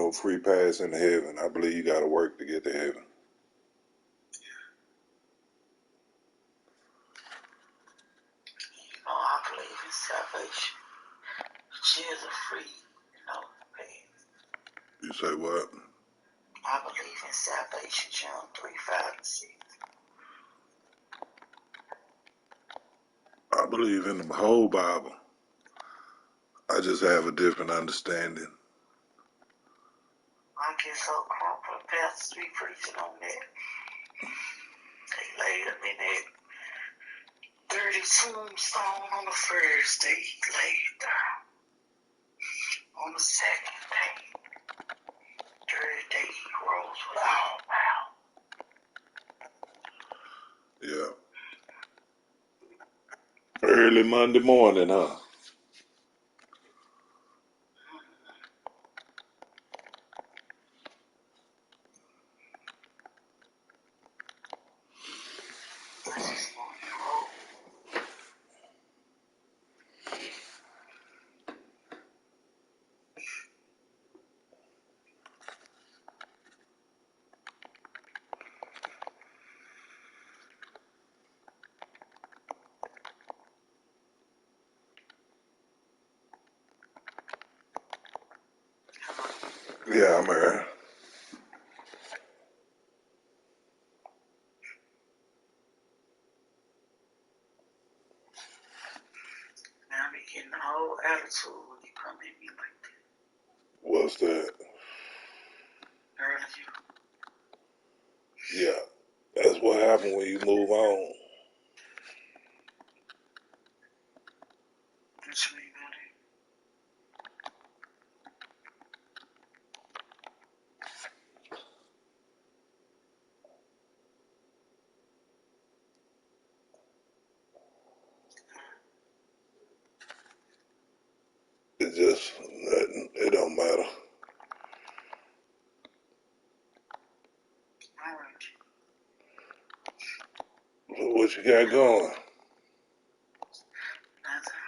no free pass into heaven. I believe you got to work to get to heaven. I believe in salvation. Shares are free, paid. You say what? I believe in salvation, John 3, 5, and 6. I believe in the whole Bible. I just have a different understanding. I get so crunk for the pastors be preaching on that. They laid him in that dirty tombstone on the first day. He laid down. On the second day, third day, he rose with all power. Yeah. Early Monday morning, huh? Yeah, I'm here. Now I be getting the whole attitude when you come at me like that. What's that? Earlier. Yeah, that's what happened when you move on. What you mean by that? It's just nothing. It don't matter. Alright. What you got going? Nothing.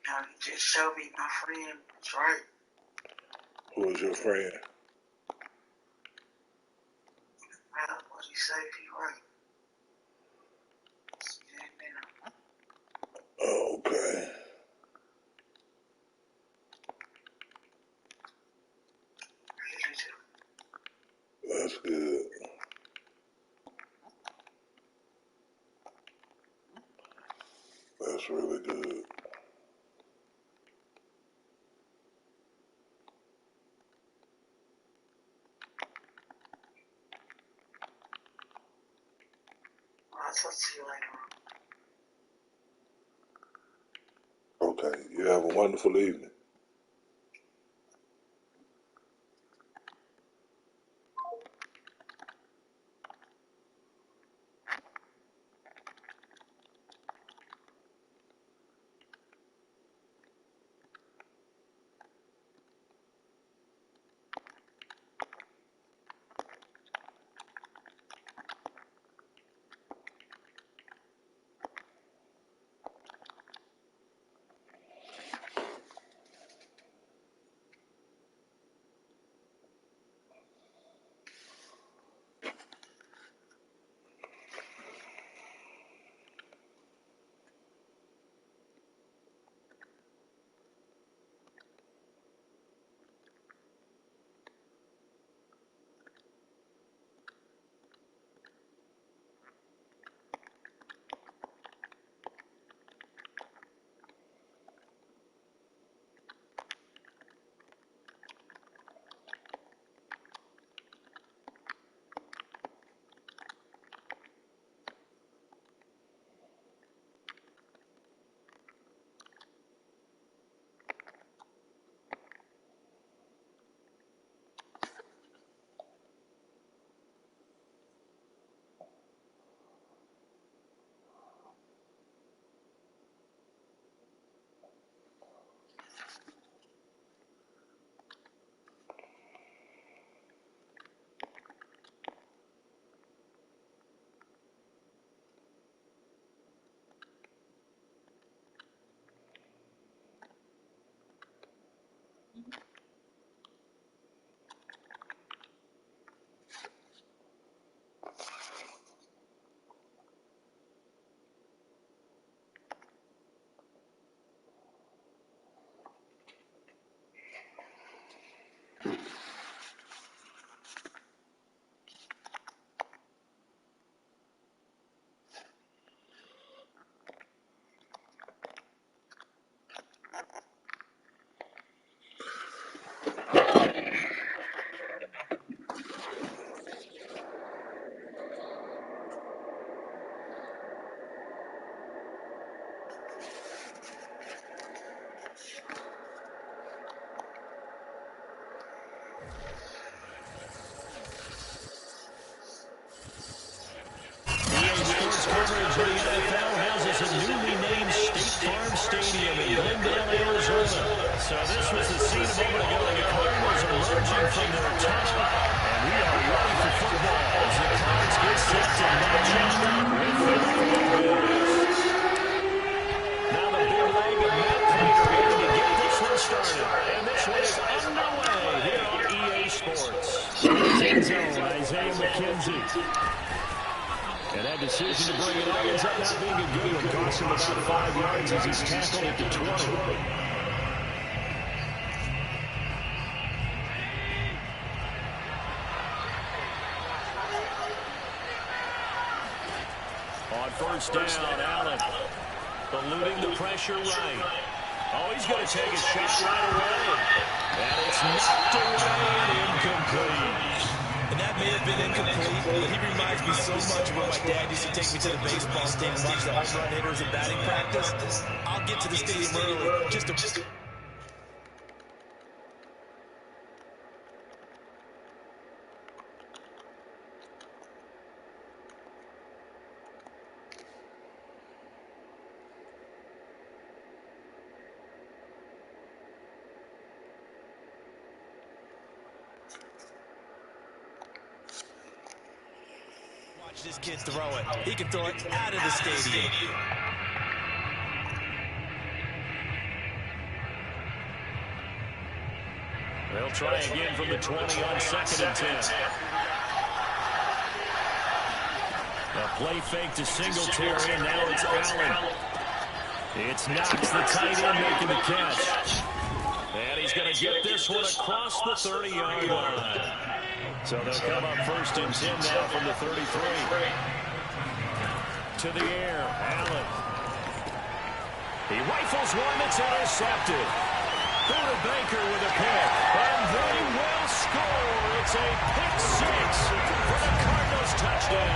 Now you just show me my friend was right. Who's your friend? What he say if he right? Okay. That's good. That's really good. I'll talk to you later. Okay. You have a wonderful evening. for the NFL houses a newly named State Farm Stadium in Glendale, Arizona. So this was the scene a moment ago. The Cardinals emerging from their tunnel, and we are ready for football as the Cards get set to match up with the Buffalo Bills. Now the big leg of Matt Pratt ready to get this one started, and this one is underway here on EA Sports. End zone, Isaiah McKenzie. And that decision to bring it up ends up not being a good one. Cost him about 5 yards as he's tackled at the 20. On first down, Allen eluding the pressure right. Oh, he's going to take a shot right away. And it's knocked away and incomplete. And that may have been incomplete, but he reminds me so much of when my dad used to take me to the baseball stadium and watch the home run hitters in batting practice. I'll get to the stadium early just to... Watch this kid throw it. He can throw it out of the stadium. They'll try again from the 20 on 2nd and 10. A play fake to Singletary, and now it's Allen. It's Knox, the tight end, making the catch. And he's going to get this one across the 30-yard line. So they'll come up 1st and 10 now from the 33. To the air, Allen. He rifles one that's intercepted. Buda Baker with a pick. And they will score. It's a pick 6 for the Cardinals touchdown.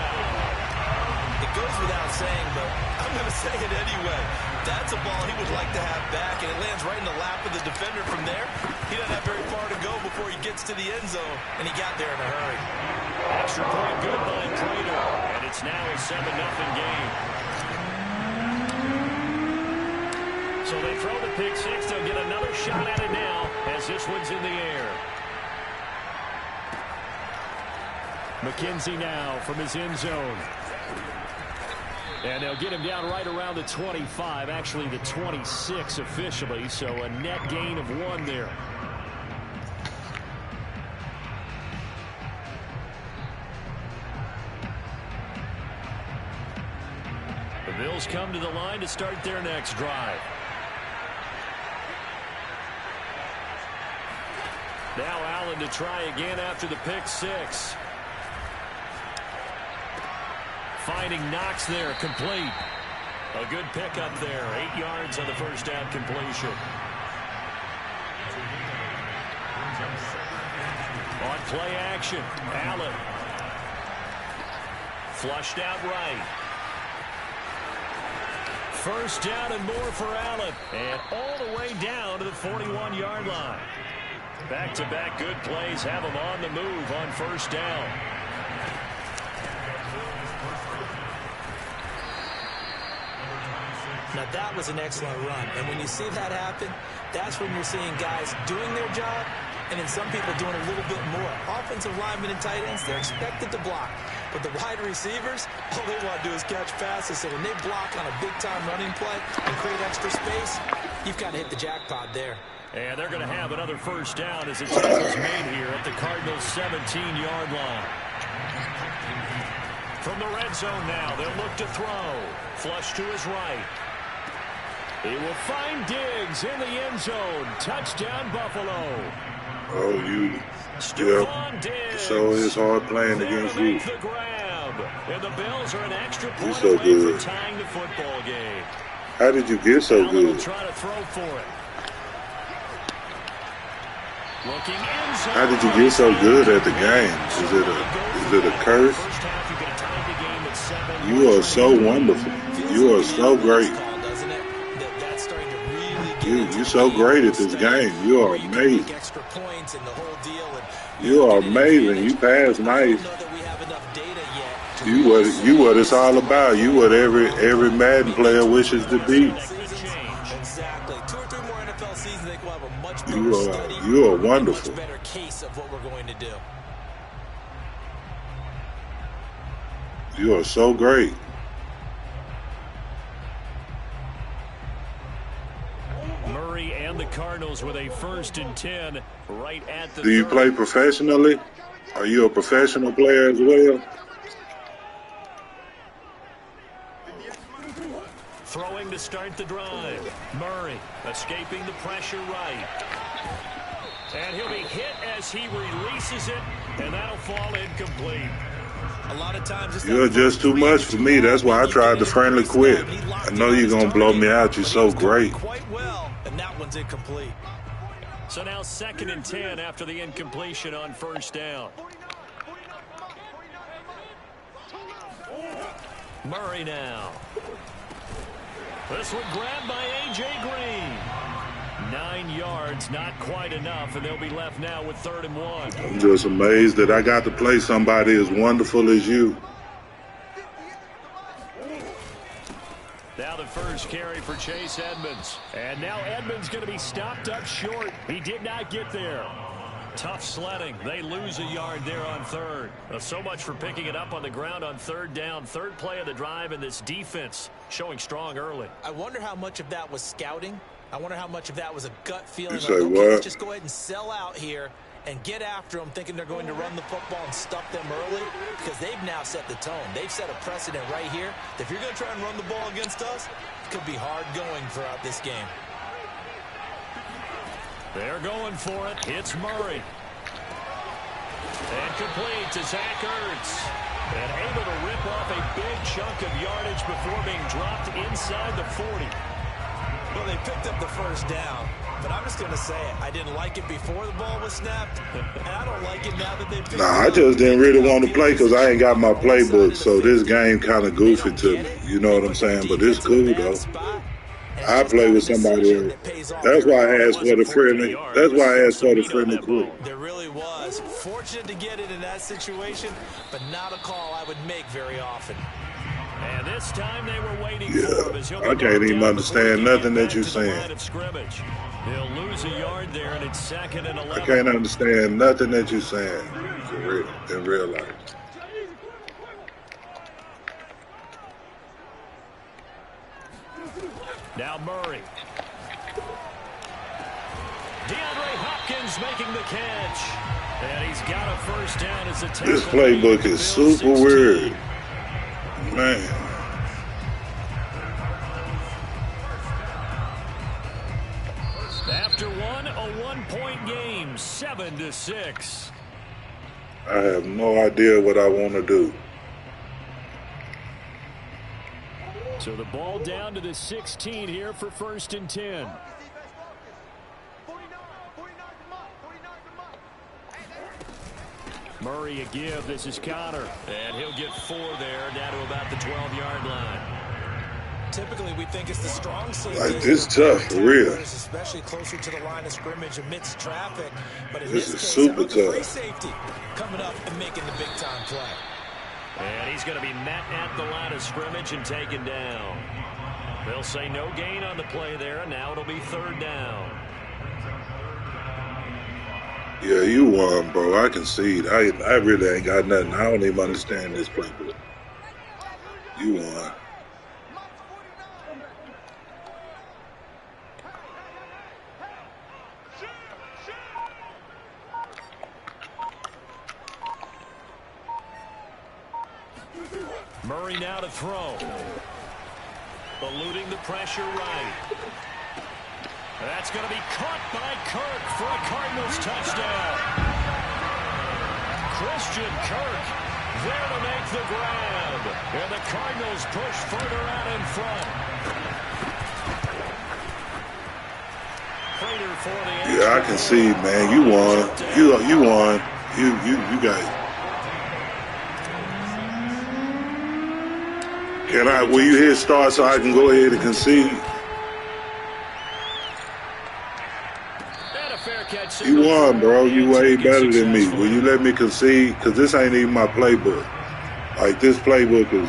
It goes without saying, but I'm going to say it anyway. That's a ball he would like to have back, and it lands right in the lap of the defender from there. He doesn't have very far to go before he gets to the end zone, and he got there in a hurry. Extra point good by Prater, and it's now a 7-0 game. So they throw the pick 6. They'll get another shot at it now as this one's in the air. McKenzie now from his end zone. And they'll get him down right around the 25, actually the 26 officially, so a net gain of 1 there. The Bills come to the line to start their next drive. Now Allen to try again after the pick 6. Finding Knox there, complete. A good pickup there, 8 yards on the first down completion. On play action, Allen. Flushed out right. First down and more for Allen. And all the way down to the 41-yard line. Back-to-back good plays have him on the move on first down. Now, that was an excellent run. And when you see that happen, that's when you're seeing guys doing their job and then some people doing a little bit more. Offensive linemen and tight ends, they're expected to block. But the wide receivers, all they want to do is catch passes. So when they block on a big-time running play and create extra space, you've kind of hit the jackpot there. And they're going to have another first down as the tackle's made here at the Cardinals' 17-yard line. From the red zone now, they'll look to throw. Flush to his right. He will find Diggs in the end zone. Touchdown, Buffalo. Oh, you. Yep. So it's hard playing against you. The grab. And the Bills are an extra point so away good. from tying the football game. How did you get so Allen will good? try to throw for it. Looking end zone. How did you get so good at the game? Is it a curse? First half, you could have tied the game at 7. You are so wonderful. You are so great. You're so great at this game. You are amazing. You are amazing. You passed nice. to You what it's all about. You what every Madden player wishes to be. Exactly. 2 or 3 more NFL seasons, they will have a much better study. You are wonderful. A much better case of what we're going to do. You are so great. Murray and the Cardinals with a 1st and 10 right at the Do you play professionally? Are you a professional player as well? Throwing to start the drive. Murray escaping the pressure right. And he'll be hit as he releases it, and that'll fall incomplete. A lot of times you're just too much for me. That's why I tried to friendly quit. I know you're going to blow me out. You're so great. Quite well, and that one's incomplete. So now 2nd and 10 after the incompletion on 1st down. Murray now. This one grabbed by A.J. Green. 9 yards, not quite enough, and they'll be left now with 3rd and 1. I'm just amazed that I got to play somebody as wonderful as you. Now the first carry for Chase Edmonds. And now Edmonds going to be stopped up short. He did not get there. Tough sledding. They lose a yard there on 3rd. So much for picking it up on the ground on 3rd down. 3rd play of the drive, and this defense showing strong early. I wonder how much of that was scouting. I wonder how much of that was a gut feeling. You say like, okay, what? let's just go ahead and sell out here and get after them, thinking they're going to run the football and stuff them early, because they've now set the tone. They've set a precedent right here. If you're going to try and run the ball against us, it could be hard going throughout this game. They're going for it. It's Murray. And complete to Zach Ertz. And able to rip off a big chunk of yardage before being dropped inside the 40. Well, they picked up the 1st down, but I'm just going to say it. I didn't like it before the ball was snapped, and I don't like it now that they picked it up. I just didn't really want to play because I ain't got my playbook, so this game kind of goofy to me. You know what I'm saying? But it's cool, though. I play with somebody else. That's why I asked for the friendly. That's why I asked for the friendly crew. There really was. Fortunate to get it in that situation, but not a call I would make very often. And this time they were waiting for him. I can't even understand nothing that you're saying. They'll lose a yard there, and it's 2nd and 11. I can't understand nothing that you're saying in real life. Now Murray. DeAndre Hopkins making the catch. And he's got a 1st down as a tackle. This playbook is super weird. Man. After a 1-point game, 7-6. I have no idea what I want to do. So the ball down to the 16 here for 1st and 10. Murray a give. This is Connor. And he'll get 4 there, down to about the 12-yard line. Typically, we think it's the strong safety. Like, this tough, for real. Especially closer to the line of scrimmage amidst traffic. But in this is case, super tough. Free safety coming up and making the big-time play. And he's going to be met at the line of scrimmage and taken down. They'll say no gain on the play there, and now it'll be 3rd down. Yeah, you won, bro. I concede. I really ain't got nothing. I don't even understand this playbook. You won. Murray now to throw. Eluding the pressure right. That's going to be caught by Kirk for a Cardinals touchdown. Christian Kirk there to make the grab. And the Cardinals push further out in front. Prater for the answer. Yeah, I concede, man. You won. You won. You got it. Will you hit start so I can go ahead and concede? You won, bro. You way better than me. Will you let me concede? Because this ain't even my playbook. Like this playbook is.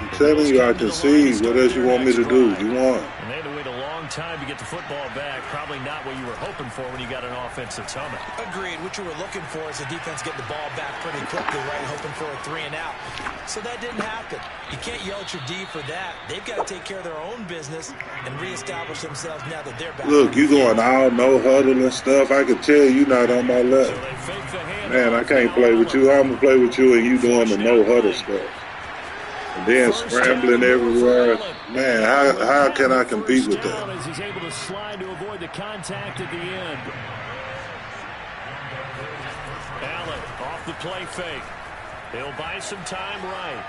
I'm telling you, I can see. What else you want me to do? You want? And they had to wait a long time to get the football back. Probably not what you were hoping for when you got an offensive summit. Agreed. What you were looking for is the defense getting the ball back pretty quickly, right? Hoping for a 3 and out. So that didn't happen. You can't yell at your D for that. They've got to take care of their own business and reestablish themselves now that they're back. Look, you going all no huddle and stuff. I can tell you not on my left. So man, I can't play with you. I'm gonna play with you and you doing the no huddle stuff. And then scrambling everywhere. Man, how can I compete with that? As he's able to slide to avoid the contact at the end. Allen off the play fake. He'll buy some time right.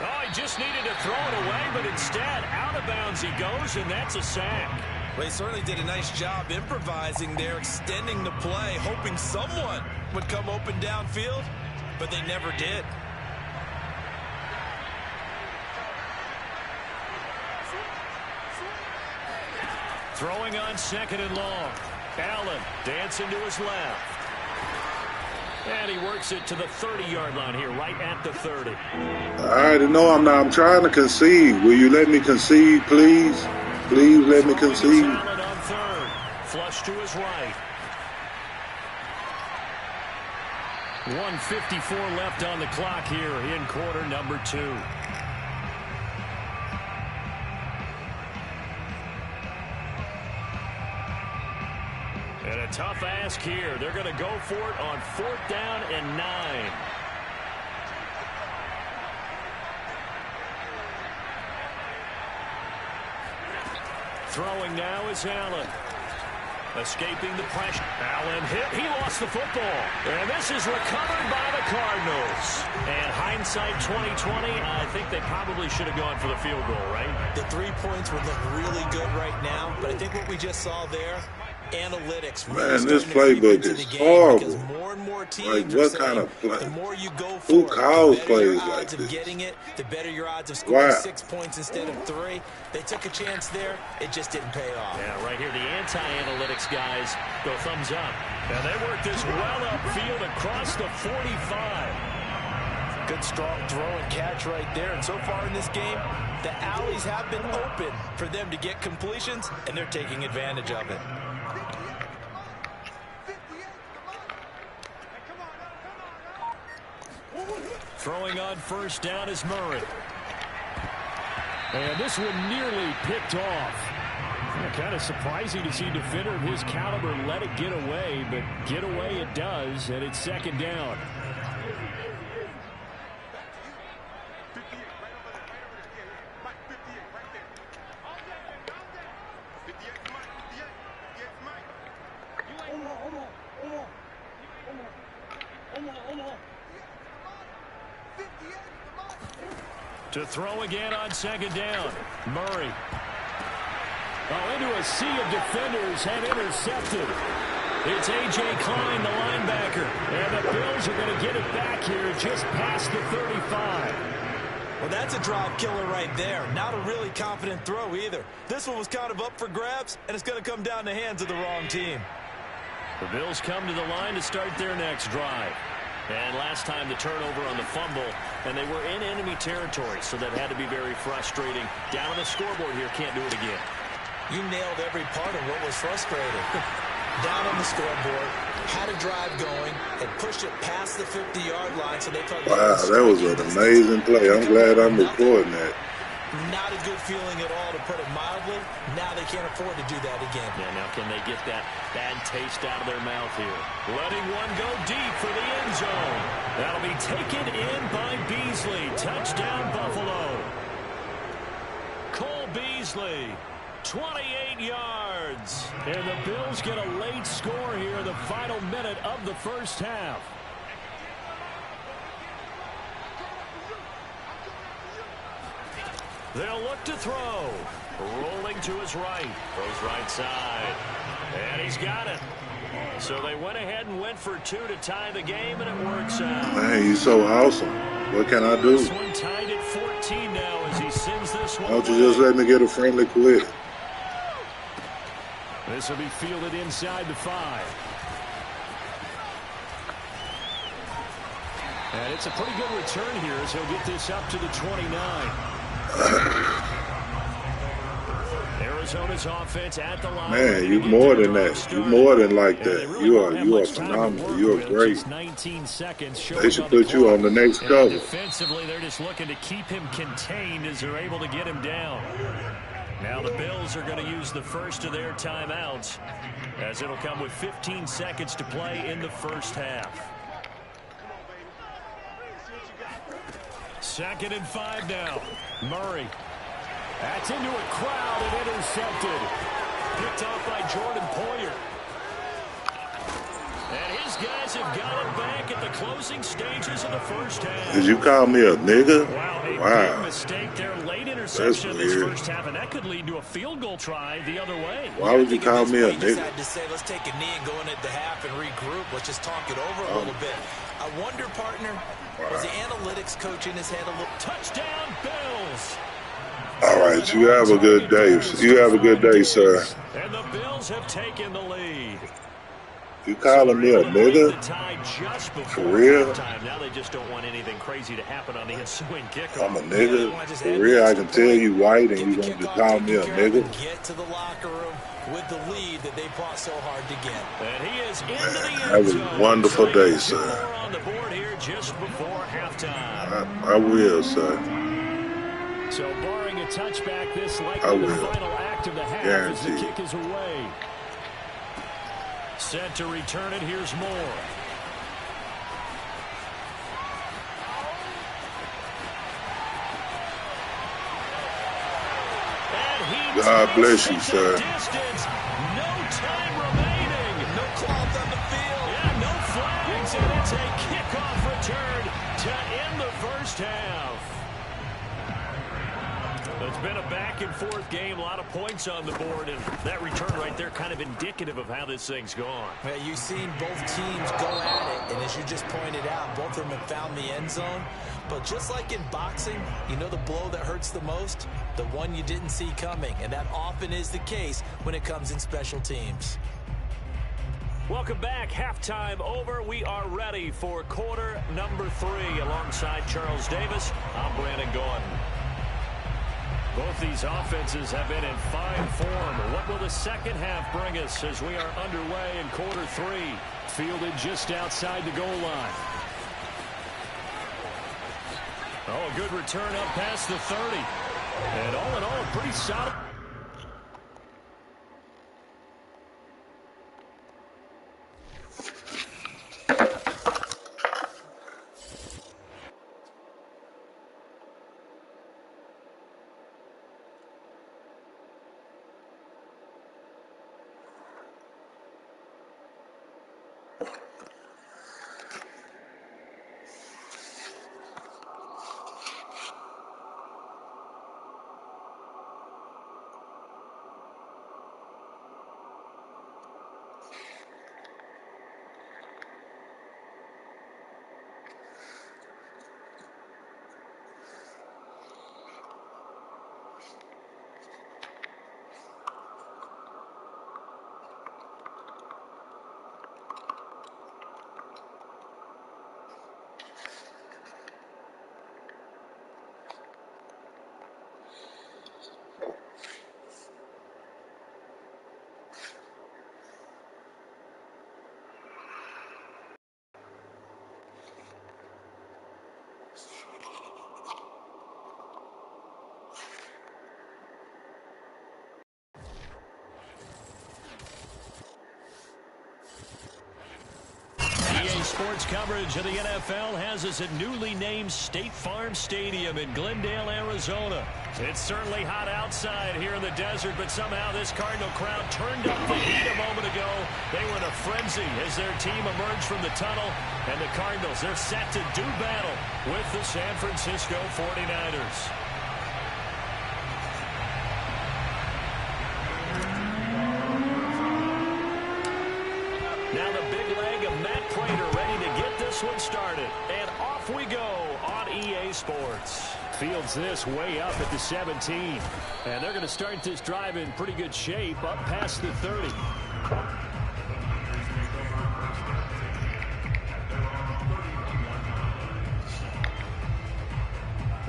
Oh, he just needed to throw it away, but instead, out of bounds he goes, and that's a sack. Well, he certainly did a nice job improvising there, extending the play, hoping someone would come open downfield, but they never did. Throwing on 2nd and long. Allen dancing to his left. And he works it to the 30-yard line here, right at the 30. I already know I'm trying to concede. Will you let me concede, please? Please let me concede. Allen on 3rd. Flush to his right. 1:54 left on the clock here in quarter number 2. And a tough ask here. They're going to go for it on 4th down and 9. Throwing now is Allen. Escaping the pressure. Allen hit. He lost the football. And this is recovered by the Cardinals. And hindsight 2020, I think they probably should have gone for the field goal, right? The 3 points would look really good right now. But I think what we just saw there, analytics. Man, this playbook is horrible. More and more teams like, what kind of play? The more you go for Who calls the plays odds like of this? getting it, the better your odds of scoring Wow. 6 points instead of 3. They took a chance there. It just didn't pay off. Yeah, right here, the anti-analytics guys go thumbs up. And they work this well upfield across the 45. Good, strong throw and catch right there. And so far in this game, the alleys have been open for them to get completions, and they're taking advantage of it. Throwing on 1st down is Murray. And this one nearly picked off. Kind of surprising to see a defender of his caliber let it get away, but get away it does, and it's 2nd down. To throw again on 2nd down. Murray. Oh, into a sea of defenders and intercepted. It's A.J. Klein, the linebacker. And the Bills are going to get it back here just past the 35. Well, that's a drive killer right there. Not a really confident throw either. This one was kind of up for grabs, and it's going to come down the hands of the wrong team. The Bills come to the line to start their next drive. And last time the turnover on the fumble, and they were in enemy territory, so that had to be very frustrating. Down on the scoreboard here, can't do it again. You nailed every part of what was frustrating. Down on the scoreboard, had a drive going, and pushed it past the 50-yard line, so they thought... Wow, that was an amazing play. I'm glad I'm recording that. Not a good feeling at all, to put it mildly. Now they can't afford to do that again. Yeah, now can they get that bad taste out of their mouth here? Letting one go deep for the end zone. That'll be taken in by Beasley. Touchdown, Buffalo. Cole Beasley, 28 yards. And the Bills get a late score here in the final minute of the first half. They'll look to throw. Rolling to his right. Throws right side. And he's got it. So they went ahead and went for 2 to tie the game, and it works out. Man, you're so awesome. What can I do? This one tied at 14 now as he sends this one. Why don't you just let me get a friendly quit? This will be fielded inside the 5. And it's a pretty good return here as he'll get this up to the 29. Arizona's offense at the line. Man, you more than that. You more than like that. You are phenomenal. You are great. 19 seconds. They should put you on the next cover. Defensively, they're just looking to keep him contained as they're able to get him down. Now the Bills are going to use the first of their timeouts as it'll come with 15 seconds to play in the first half. 2nd and 5 now. Murray. That's into a crowd and intercepted. Picked off by Jordan Poyer. And his guys have got it back at the closing stages of the first half. Did you call me a nigga? Wow. Big mistake there. Late interception in this first half, and that could lead to a field goal try the other way. Why would you call me a nigga? Decided to say, let's take a knee and go in at the half and regroup. Let's just talk it over a little bit. I wonder, partner, was the analytics coach in his head a little... Touchdown, Bills! All right, you have a good day. You have a good day, sir. And the Bills have taken the lead. You calling me a nigga? For real? Now they just don't want anything crazy to happen on the ensuing kickoff. I'm a nigga. For real, I can tell you white and you gonna just call me a nigga? Get to the locker room with the lead that they fought so hard to get. And he is into the end That was zone. a wonderful day, sir. More on the board here just before halftime. I will, sir. So barring a touchback, this likely the final act of the half as the kick is away. Set to return it. Here's Moore. God bless you, sir. Distance. No time remaining. No cloth on the field. Yeah, no flags, and it's a kickoff return to end the first half. It's been a back-and-forth game, a lot of points on the board, and that return right there kind of indicative of how this thing's gone. Well, you've seen both teams go at it, and as you just pointed out, both of them have found the end zone. But just like in boxing, you know the blow that hurts the most? The one you didn't see coming, and that often is the case when it comes in special teams. Welcome back. Halftime over. We are ready for quarter number 3. Alongside Charles Davis, I'm Brandon Gordon. Both these offenses have been in fine form. What will the second half bring us as we are underway in quarter 3? Fielded just outside the goal line. Oh, a good return up past the 30. And all in all, pretty solid. Sports coverage of the NFL has us at newly named State Farm Stadium in Glendale, Arizona. It's certainly hot outside here in the desert, but somehow this Cardinal crowd turned up the heat a moment ago. They were in a frenzy as their team emerged from the tunnel, and the Cardinals, they're set to do battle with the San Francisco 49ers. Now the big leg of Matt Pratt ready to get this one started. And off we go on EA Sports. Fields this way up at the 17. And they're going to start this drive in pretty good shape up past the 30.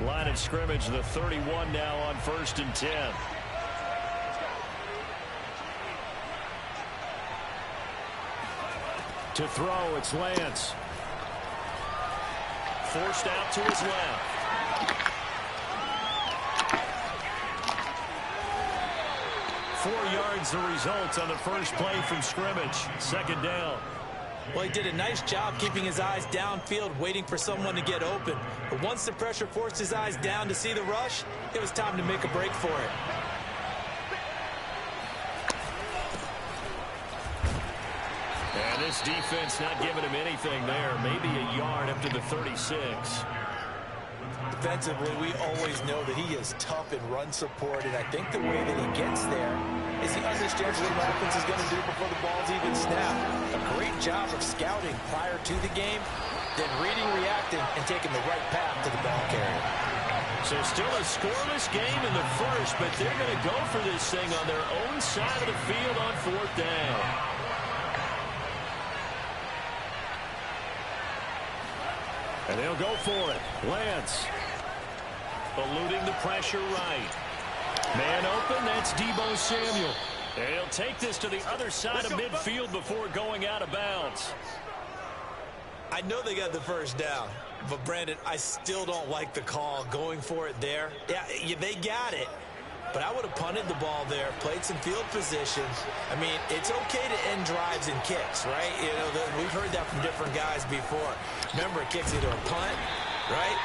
Line of scrimmage, the 31 now on 1st and 10. To throw, it's Lance. Forced out to his left. 4 yards the result on the first play from scrimmage. 2nd down. Well, he did a nice job keeping his eyes downfield, waiting for someone to get open. But once the pressure forced his eyes down to see the rush, it was time to make a break for it. And this defense not giving him anything there. Maybe a yard up to the 36. Defensively, we always know that he is tough in run support, and I think the way that he gets there is he understands what the offense is going to do before the ball's even snapped. A great job of scouting prior to the game, then reading, reacting, and taking the right path to the ball carrier. So still a scoreless game in the first, but they're going to go for this thing on their own side of the field on 4th down. And they'll go for it. Lance eluding the pressure right. Man open, that's Deebo Samuel. And he'll take this to the other side of midfield before going out of bounds. I know they got the first down, but Brandon, I still don't like the call going for it there. Yeah, they got it. But I would have punted the ball there, played some field position. I mean, it's okay to end drives and kicks, right? You know, we've heard that from different guys before. Remember, a kick's either a punt, right,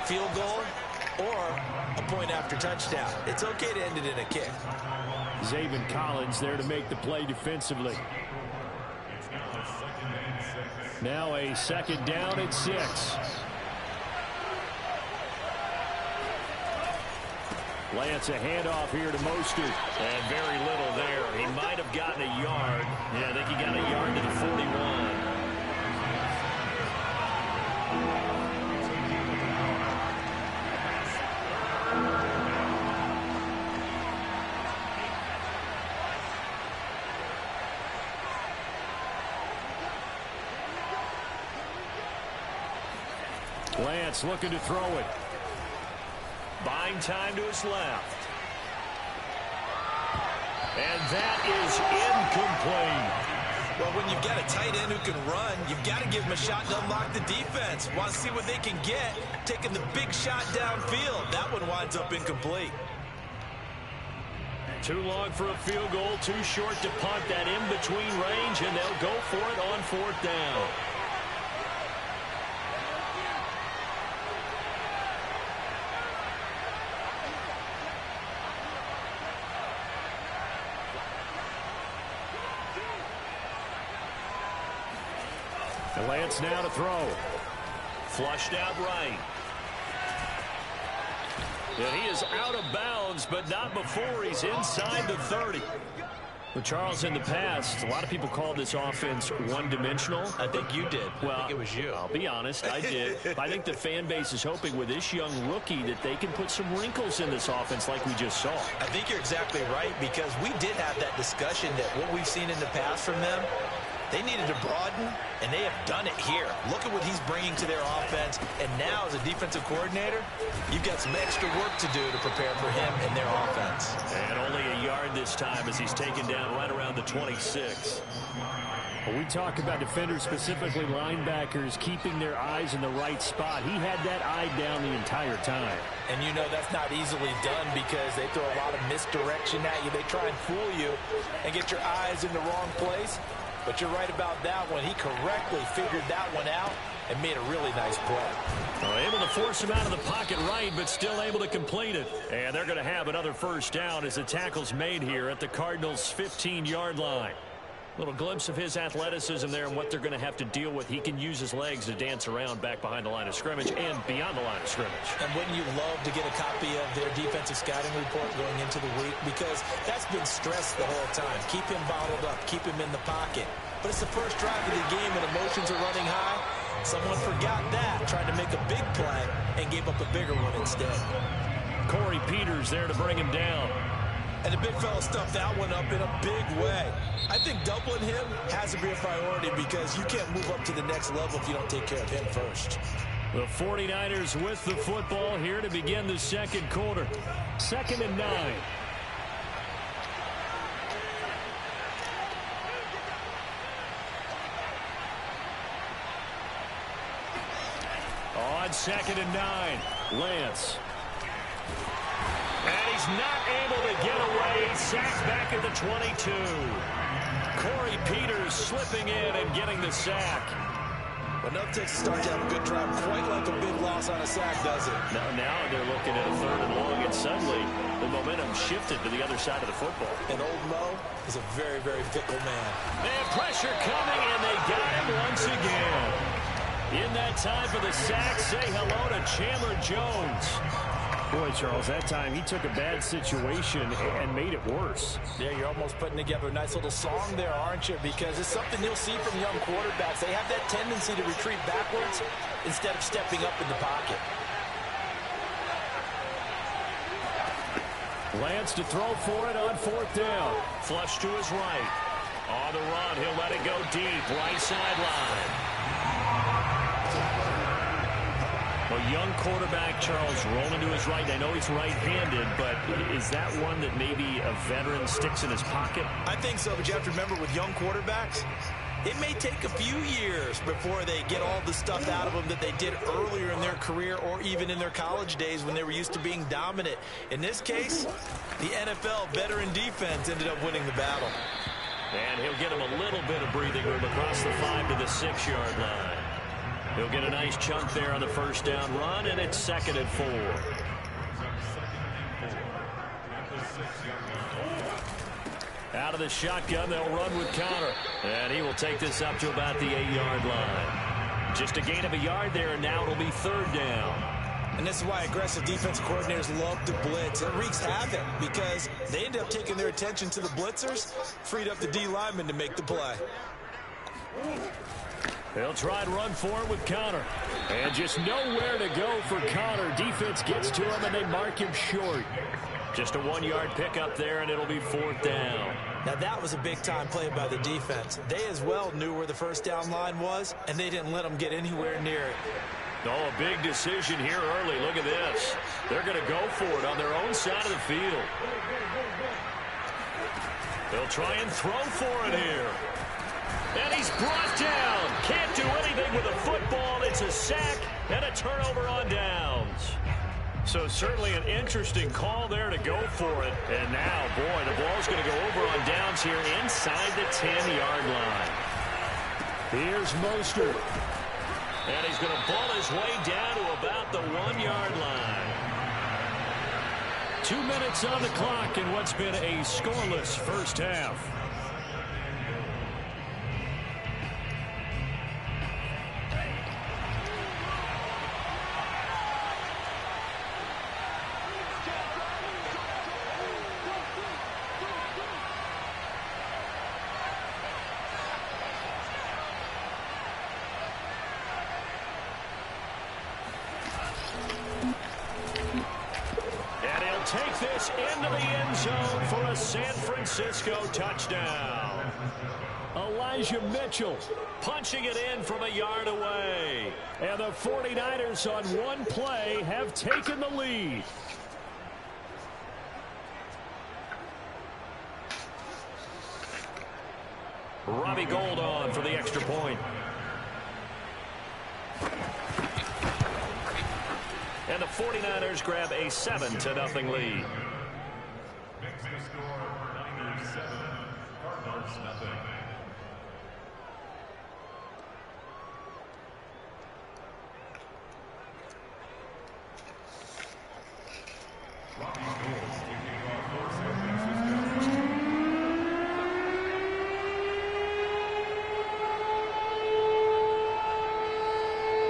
field goal, or a point after touchdown. It's okay to end it in a kick. Zaven Collins there to make the play defensively. Now a 2nd down at 6. Lance a handoff here to Mostert. And very little there. He might have gotten a yard. Yeah, I think he got a yard to the 41. Lance looking to throw it. Buying time to his left. And that is incomplete. Well, when you've got a tight end who can run, you've got to give him a shot to unlock the defense. Want to see what they can get, taking the big shot downfield. That one winds up incomplete. Too long for a field goal, too short to punt. That in-between range, and they'll go for it on 4th down. Lance now to throw. Flushed out right. And he is out of bounds, but not before he's inside the 30. Well, Charles, in the past, a lot of people called this offense one-dimensional. I think you did. Well, I think it was you. I'll be honest, I did. I think the fan base is hoping with this young rookie that they can put some wrinkles in this offense like we just saw. I think you're exactly right, because we did have that discussion that what we've seen in the past from them, they needed to broaden, and they have done it here. Look at what he's bringing to their offense, and now as a defensive coordinator, you've got some extra work to do to prepare for him and their offense. And only a yard this time as he's taken down right around the 26. When we talk about defenders, specifically linebackers, keeping their eyes in the right spot, he had that eye down the entire time. And you know that's not easily done because they throw a lot of misdirection at you. They try and fool you and get your eyes in the wrong place. But you're right about that one. He correctly figured that one out and made a really nice play. Well, able to force him out of the pocket right, but still able to complete it. And they're going to have another first down as the tackle's made here at the Cardinals' 15-yard line. Little glimpse of his athleticism there and what they're going to have to deal with. He can use his legs to dance around back behind the line of scrimmage and beyond the line of scrimmage. And wouldn't you love to get a copy of their defensive scouting report going into the week? Because that's been stressed the whole time. Keep him bottled up. Keep him in the pocket. But it's the first drive of the game and emotions are running high. Someone forgot that, tried to make a big play, and gave up a bigger one instead. Corey Peters there to bring him down. And the big fella stuffed that one up in a big way. I think doubling him has to be a priority because you can't move up to the next level if you don't take care of him first. The 49ers with the football here to begin the second quarter. 2nd and 9. On 2nd and 9, Lance. And he's not able to get away. Sacked back at the 22. Corey Peters slipping in and getting the sack. But no takes to start to have a good drive, quite like a big loss on a sack, does it? Now they're looking at a 3rd and long, and suddenly the momentum shifted to the other side of the football. And old Mo is a very, very fickle man. They have pressure coming, and they got him once again. In that time for the sack, say hello to Chandler Jones. Boy, Charles, that time he took a bad situation and made it worse. Yeah, you're almost putting together a nice little song there, aren't you? Because it's something you'll see from young quarterbacks. They have that tendency to retreat backwards instead of stepping up in the pocket. Lance to throw for it on 4th down. Flush to his right. On the run, he'll let it go deep. Right sideline. A young quarterback, Charles, rolling to his right. I know he's right-handed, but is that one that maybe a veteran sticks in his pocket? I think so, but you have to remember with young quarterbacks, it may take a few years before they get all the stuff out of them that they did earlier in their career or even in their college days when they were used to being dominant. In this case, the NFL veteran defense ended up winning the battle. And he'll get him a little bit of breathing room across the 5 to the 6-yard line. He'll get a nice chunk there on the 1st down run, and it's 2nd and 4. Out of the shotgun, they'll run with Connor. And he will take this up to about the 8-yard line. Just a gain of a yard there, and now it'll be 3rd down. And this is why aggressive defensive coordinators love to blitz. It wreaks havoc because they end up taking their attention to the blitzers, freed up the D lineman to make the play. They'll try and run for it with Connor. And just nowhere to go for Connor. Defense gets to him, and they mark him short. Just a 1-yard pickup there, and it'll be 4th down. Now, that was a big-time play by the defense. They as well knew where the 1st down line was, and they didn't let them get anywhere near it. Oh, a big decision here early. Look at this. They're going to go for it on their own side of the field. They'll try and throw for it here. And he's brought down. Can't do anything with a football. It's a sack and a turnover on downs. So certainly an interesting call there to go for it. And now, boy, the ball's going to go over on downs here inside the 10-yard line. Here's Mostert. And he's going to ball his way down to about the 1-yard line. 2 minutes on the clock in what's been a scoreless first half. Take this into the end zone for a San Francisco touchdown. Elijah Mitchell punching it in from a yard away. And the 49ers on one play have taken the lead. Robbie Gould on for the extra point. And the 49ers grab a 7-0 lead.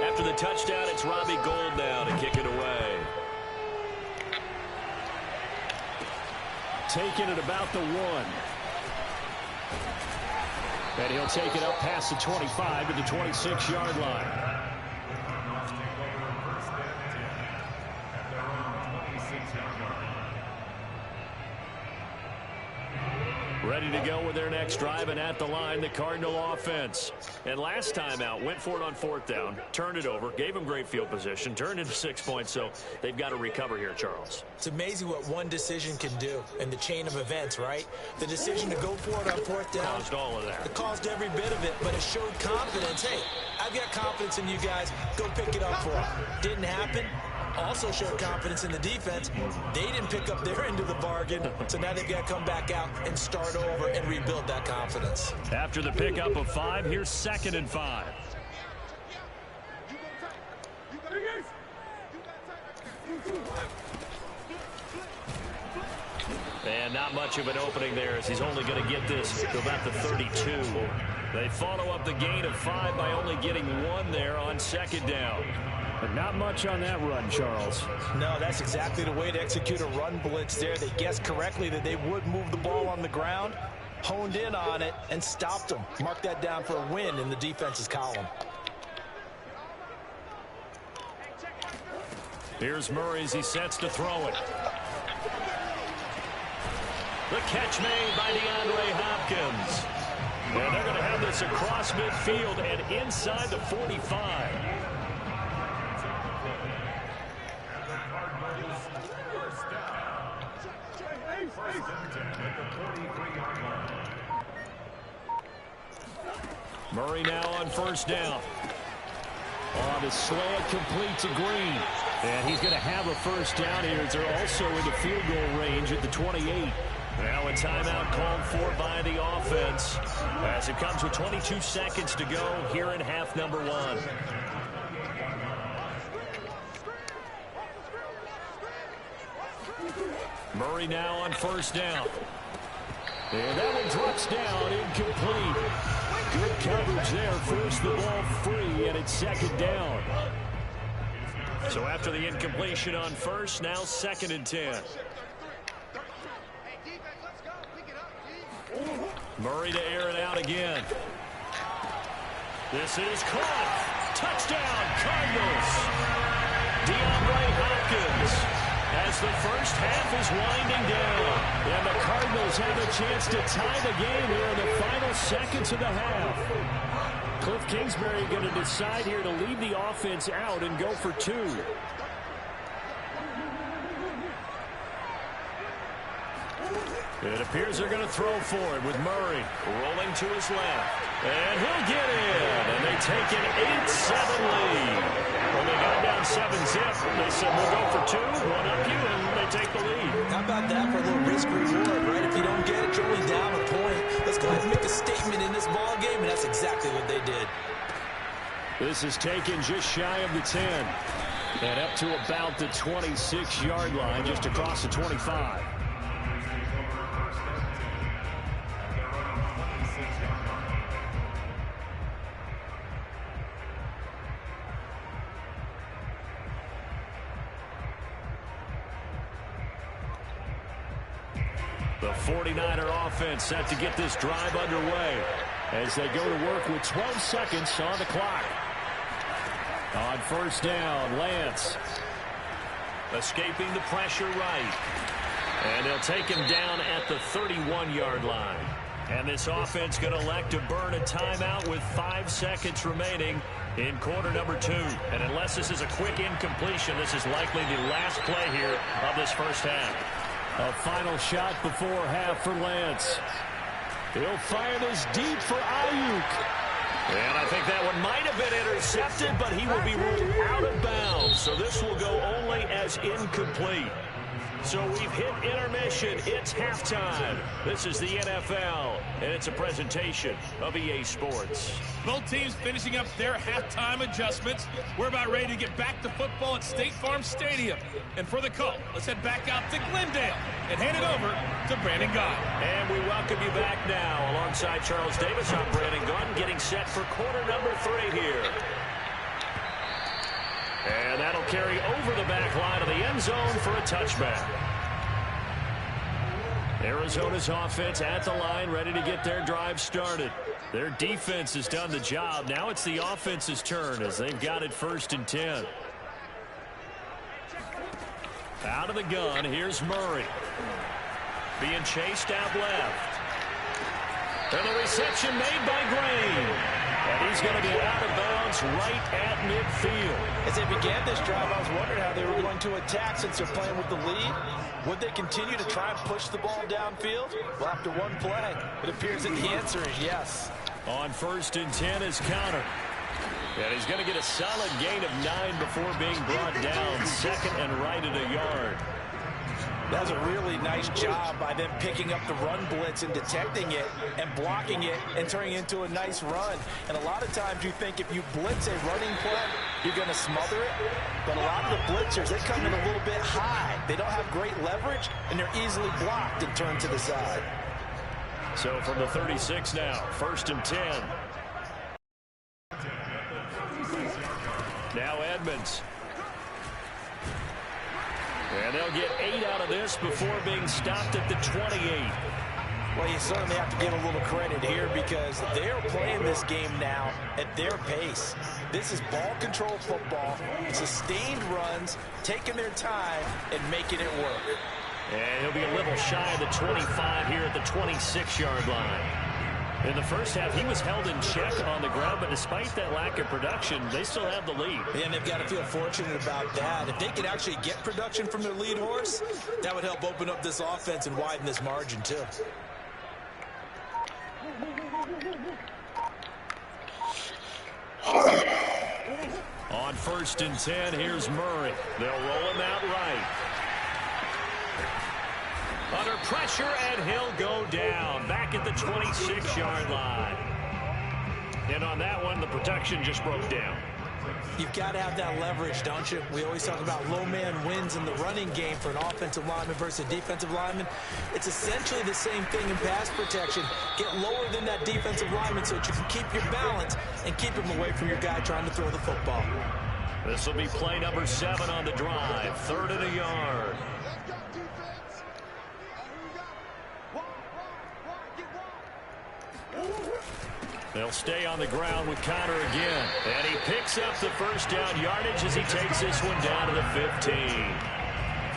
After the touchdown, it's Robbie Gould now to kick it away. Taking it about the 1. And he'll take it up past the 25 to the 26-yard line. next drive, and at the line, the Cardinal offense. And last time out, went for it on 4th down, turned it over, gave them great field position, turned into 6 points, so they've got to recover here, Charles. It's amazing what one decision can do in the chain of events, right? The decision to go for it on 4th down. Caused all of that. It caused every bit of it, but it showed confidence. Hey, I've got confidence in you guys. Go pick it up for them. Didn't happen. Also showed confidence in the defense. They didn't pick up their end of the bargain, so now they've got to come back out and start over and rebuild that confidence. After the pickup of 5, here's 2nd and 5. And not much of an opening there, as he's only going to get this to about the 32. They follow up the gain of 5 by only getting 1 there on 2nd down. But not much on that run, Charles. No, that's exactly the way to execute a run blitz there. They guessed correctly that they would move the ball on the ground, honed in on it, and stopped them. Mark that down for a win in the defense's column. Here's Murray as he sets to throw it. The catch made by DeAndre Hopkins. And they're going to have this across midfield and inside the 45. Murray now on 1st down. On the slant, complete to Green. And he's going to have a 1st down here. They're also in the field goal range at the 28. Now a timeout called for by the offense as it comes with 22 seconds to go here in half number 1. Murray now on 1st down. And that one drops down, incomplete. Good coverage there, forced the ball free, and it's 2nd down. So after the incompletion on 1st, now 2nd and 10. Murray to air it out again. This is caught. Touchdown, Cardinals. DeAndre Hopkins. As the first half is winding down, and the Cardinals have a chance to tie the game here in the final seconds of the half. Cliff Kingsbury going to decide here to leave the offense out and go for 2. It appears they're going to throw for it with Murray rolling to his left. And he'll get in, and they take an 8-7 lead. When they got down 7-zip, they said, we'll go for 2, 1 up you, and they take the lead. How about that for a little risk-reward, right? If you don't get it, you're only down a point. Let's go ahead and make a statement in this ball game, and that's exactly what they did. This is taken just shy of the 10. And up to about the 26-yard line, just across the 25. The 49er offense set to get this drive underway as they go to work with 12 seconds on the clock. On 1st down, Lance escaping the pressure right. And they'll take him down at the 31-yard line. And this offense going to elect to burn a timeout with 5 seconds remaining in quarter number 2. And unless this is a quick incompletion, this is likely the last play here of this first half. A final shot before half for Lance. He'll fire this deep for Ayuk. And I think that one might have been intercepted, but he will be ruled out of bounds. So this will go only as incomplete. So we've hit intermission. It's halftime. This is the NFL, and it's a presentation of EA Sports. Both teams finishing up their halftime adjustments. We're about ready to get back to football at State Farm Stadium. And for the call, let's head back out to Glendale and hand it over to Brandon Gunn. And we welcome you back now alongside Charles Davis. I'm Brandon Gunn, getting set for quarter number 3 here. And that'll carry over the back line of the end zone for a touchback. Arizona's offense at the line, ready to get their drive started. Their defense has done the job. Now it's the offense's turn as they've got it 1st and 10. Out of the gun, here's Murray. Being chased out left. And the reception made by Gray. And he's going to be out of bounds right at midfield. As they began this drive, I was wondering how they were going to attack since they're playing with the lead. Would they continue to try and push the ball downfield? Well, after one play, it appears that the answer is yes. On 1st and 10 is Connor. And he's going to get a solid gain of 9 before being brought down. Second and right at a yard. That was a really nice job by them picking up the run blitz and detecting it and blocking it and turning it into a nice run. And a lot of times you think if you blitz a running play, you're going to smother it. But a lot of the blitzers, they come in a little bit high. They don't have great leverage, and they're easily blocked and turned to the side. So from the 36 now, 1st and 10. Now Edmonds. And they'll get 8 out of this before being stopped at the 28. Well, you certainly have to give a little credit here because they're playing this game now at their pace. This is ball control football, sustained runs, taking their time and making it work. And he'll be a little shy of the 25 here at the 26-yard line. In the first half, he was held in check on the ground, but despite that lack of production, they still have the lead. And they've got to feel fortunate about that. If they could actually get production from their lead horse, that would help open up this offense and widen this margin, too. On 1st and 10, here's Murray. They'll roll him out right. Under pressure, and he'll go down. Back at the 26-yard line. And on that one, the protection just broke down. You've got to have that leverage, don't you? We always talk about low man wins in the running game for an offensive lineman versus a defensive lineman. It's essentially the same thing in pass protection. Get lower than that defensive lineman so that you can keep your balance and keep him away from your guy trying to throw the football. This will be play number 7 on the drive. 3rd and a yard. They'll stay on the ground with Connor again. And he picks up the first down yardage as he takes this one down to the 15.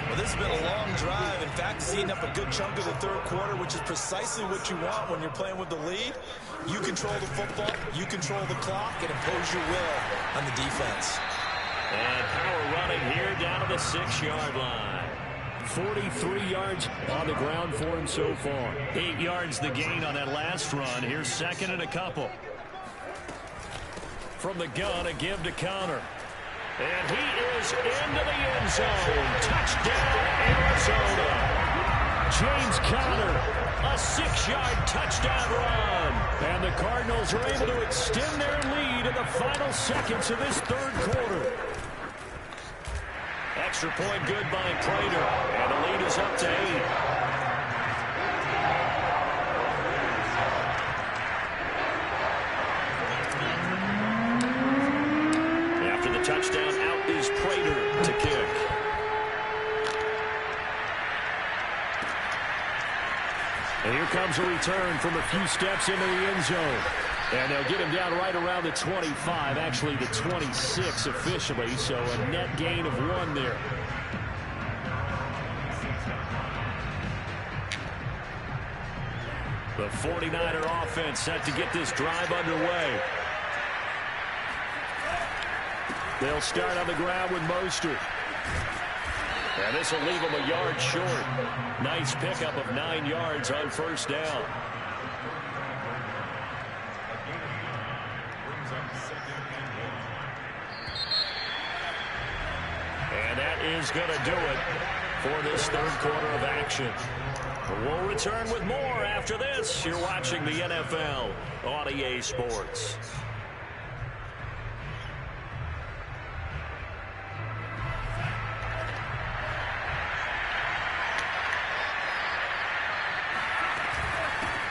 Well, this has been a long drive. In fact, it's eating up a good chunk of the third quarter, which is precisely what you want when you're playing with the lead. You control the football, you control the clock, and impose your will on the defense. And power running here down to the 6-yard line. 43 yards on the ground for him so far. 8 yards the gain on that last run. Here's 2nd and a couple. From the gun, a give to Connor. And he is into the end zone. Touchdown, Arizona. James Conner, a 6-yard touchdown run. And the Cardinals are able to extend their lead in the final seconds of this third quarter. Extra point good by Prater. And the lead is up to 8. After the touchdown, out is Prater to kick. And here comes a return from a few steps into the end zone. And they'll get him down right around the 25, actually the 26 officially, so a net gain of 1 there. The 49er offense set to get this drive underway. They'll start on the ground with Mostert. And this will leave him a yard short. Nice pickup of 9 yards on first down. And that is going to do it for this third quarter of action. We'll return with more after this. You're watching the NFL on EA Sports.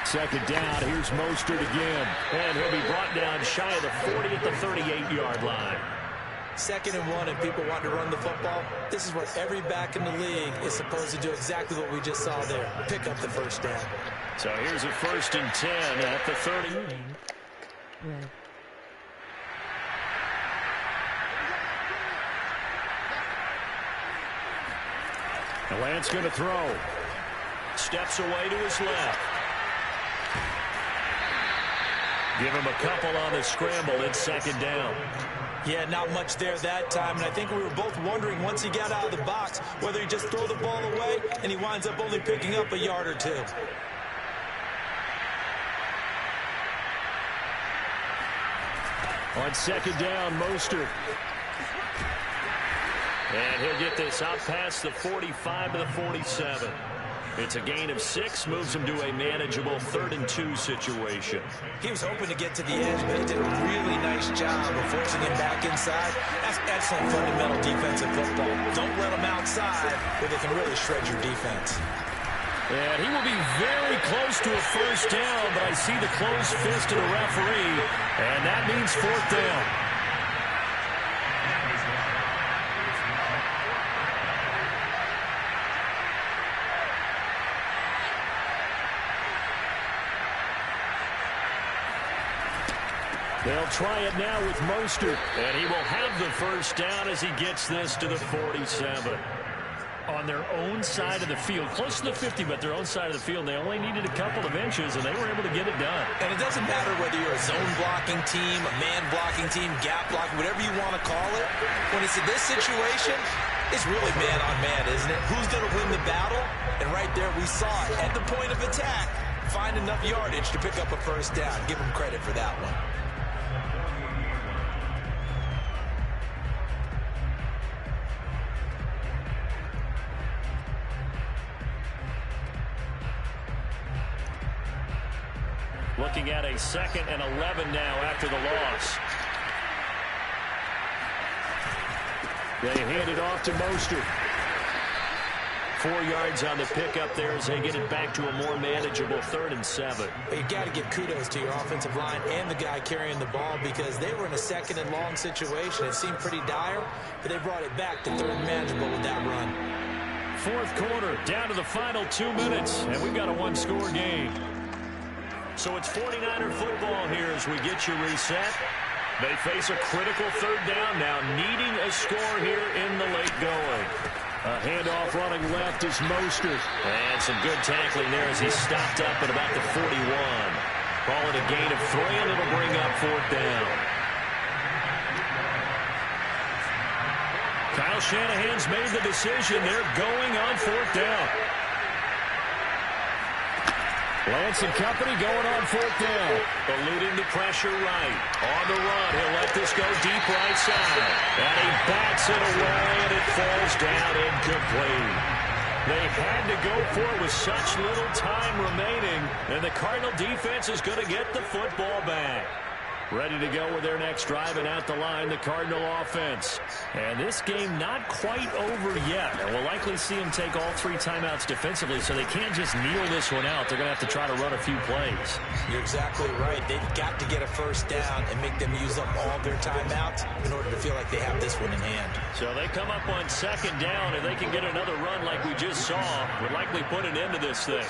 Second down, here's Mostert again. And he'll be brought down shy of the 40 at the 38-yard line. 2nd and 1, and people want to run the football. This is where every back in the league is supposed to do exactly what we just saw there. Pick up the first down. So here's a 1st and 10 at the 30. Red. The Lance going to throw. Steps away to his left. Give him a couple on the scramble. It's second down. Yeah, not much there that time, and I think we were both wondering once he got out of the box whether he just throw the ball away, and he winds up only picking up a yard or two. On second down, Mostert. And he'll get this out past the 45 to the 47. It's a gain of 6, moves him to a manageable 3rd and 2 situation. He was hoping to get to the edge, but he did a really nice job of forcing him back inside. That's excellent fundamental defensive football. Don't let him outside where they can really shred your defense. And he will be very close to a first down, but I see the closed fist of the referee, and that means 4th down. They'll try it now with Mostert, and he will have the first down as he gets this to the 47. On their own side of the field, close to the 50, but their own side of the field. They only needed a couple of inches, and they were able to get it done. And it doesn't matter whether you're a zone blocking team, a man blocking team, gap blocking, whatever you want to call it. When it's in this situation, it's really man on man, isn't it? Who's going to win the battle? And right there we saw it. At the point of attack, find enough yardage to pick up a first down. Give him credit for that one. Looking at a 2nd and 11 now after the loss. They hand it off to Mostert. 4 yards on the pickup there as they get it back to a more manageable 3rd and 7. You got to give kudos to your offensive line and the guy carrying the ball because they were in a 2nd and long situation. It seemed pretty dire, but they brought it back to 3rd and manageable with that run. 4th quarter, down to the final 2 minutes, and we've got a 1-score game. So it's 49er football here as we get you reset. They face a critical 3rd down now, needing a score here in the late going. A handoff running left is Mostert. And some good tackling there as he stopped up at about the 41. Call it a gain of 3, and it'll bring up 4th down. Kyle Shanahan's made the decision. They're going on 4th down. Lance and company going on 4th down. Eluding the pressure right. On the run, he'll let this go deep right side. And he bats it away, and it falls down incomplete. They had to go for it with such little time remaining, and the Cardinal defense is going to get the football back. Ready to go with their next drive, and at the line, the Cardinal offense. And this game not quite over yet. And we'll likely see them take all 3 timeouts defensively, so they can't just kneel this one out. They're going to have to try to run a few plays. You're exactly right. They've got to get a first down and make them use up all their timeouts in order to feel like they have this one in hand. So they come up on 2nd down, and they can get another run like we just saw. Would likely put an end to this thing.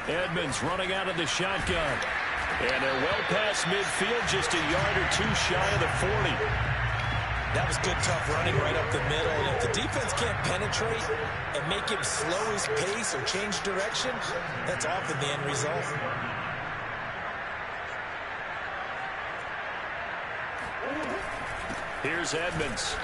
Edmonds running out of the shotgun. And they're well past midfield, just a yard or 2 shy of the 40. That was good, tough running right up the middle. And if the defense can't penetrate and make him slow his pace or change direction, that's often the end result. Here's Edmonds.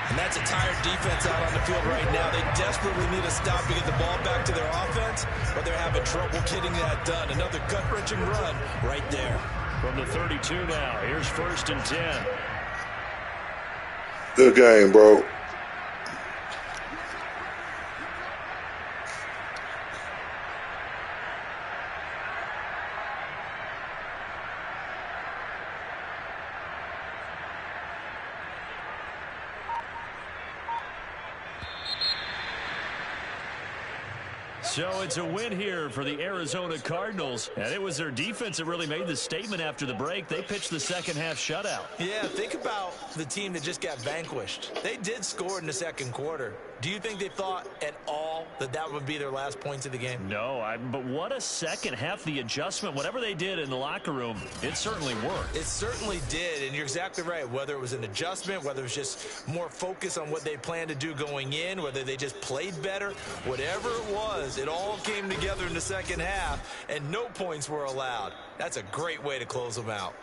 And that's a tired defense out on the field right now. They desperately need a stop to get the ball back to their offense, but they're having trouble getting that done. Another gut-wrenching run right there. From the 32 now, here's 1st and 10. Good game, bro. So it's a win here for the Arizona Cardinals, and it was their defense that really made the statement after the break. They pitched the second half shutout. Yeah, think about the team that just got vanquished. They did score in the second quarter. Do you think they thought at all that that would be their last points of the game? No, but what a second half. The adjustment, whatever they did in the locker room, it certainly worked. It certainly did, and you're exactly right. Whether it was an adjustment, whether it was just more focus on what they planned to do going in, whether they just played better, whatever it was, it all came together in the second half, and no points were allowed. That's a great way to close them out.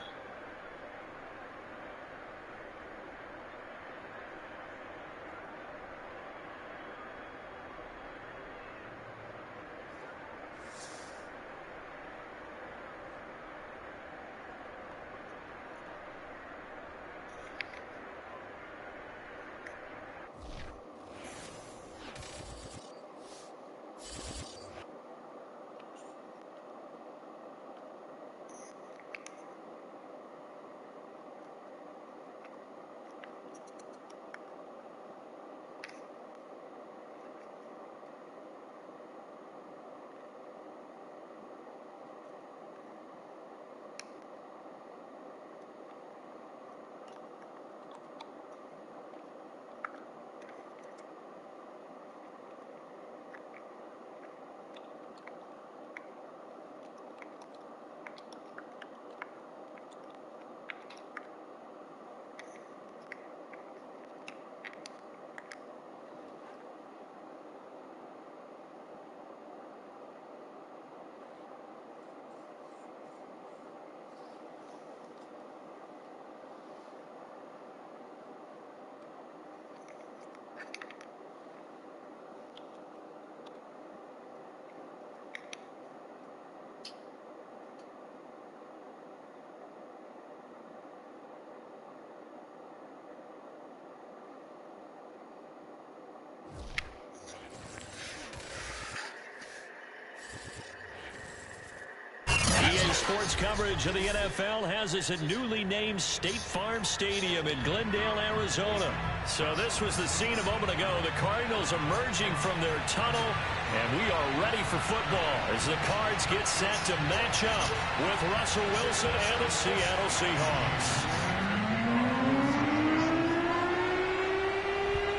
Sports coverage of the NFL has us at newly named State Farm Stadium in Glendale, Arizona. So this was the scene a moment ago. The Cardinals emerging from their tunnel, and we are ready for football as the Cards get set to match up with Russell Wilson and the Seattle Seahawks.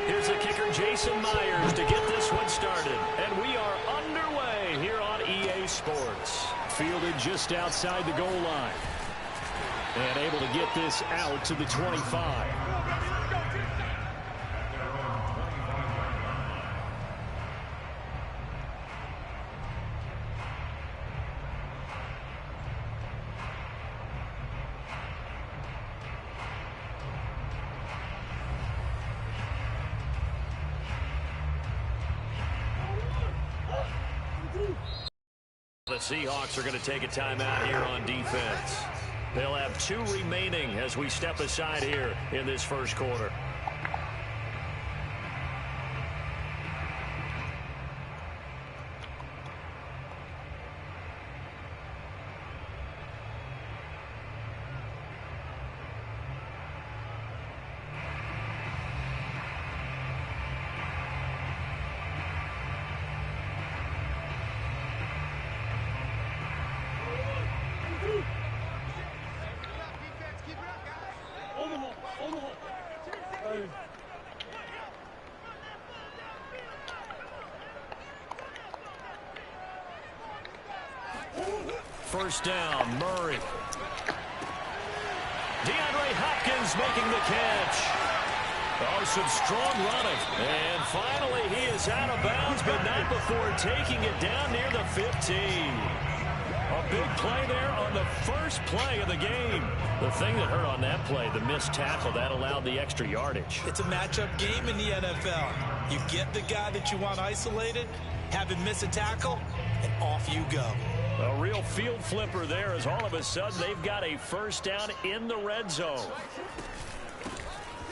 Here's the kicker, Jason Myers, to get this one started. And we are underway here on EA Sports. Fielded just outside the goal line. And able to get this out to the 25. The Seahawks are going to take a timeout here on defense. They'll have 2 remaining as we step aside here in this first quarter. First down, Murray. DeAndre Hopkins making the catch. Oh, some strong running. And finally, he is out of bounds, but not before taking it down near the 15. A big play there on the first play of the game. The thing that hurt on that play, the missed tackle, that allowed the extra yardage. It's a matchup game in the NFL. You get the guy that you want isolated, have him miss a tackle, and off you go. A real field flipper there as all of a sudden they've got a first down in the red zone.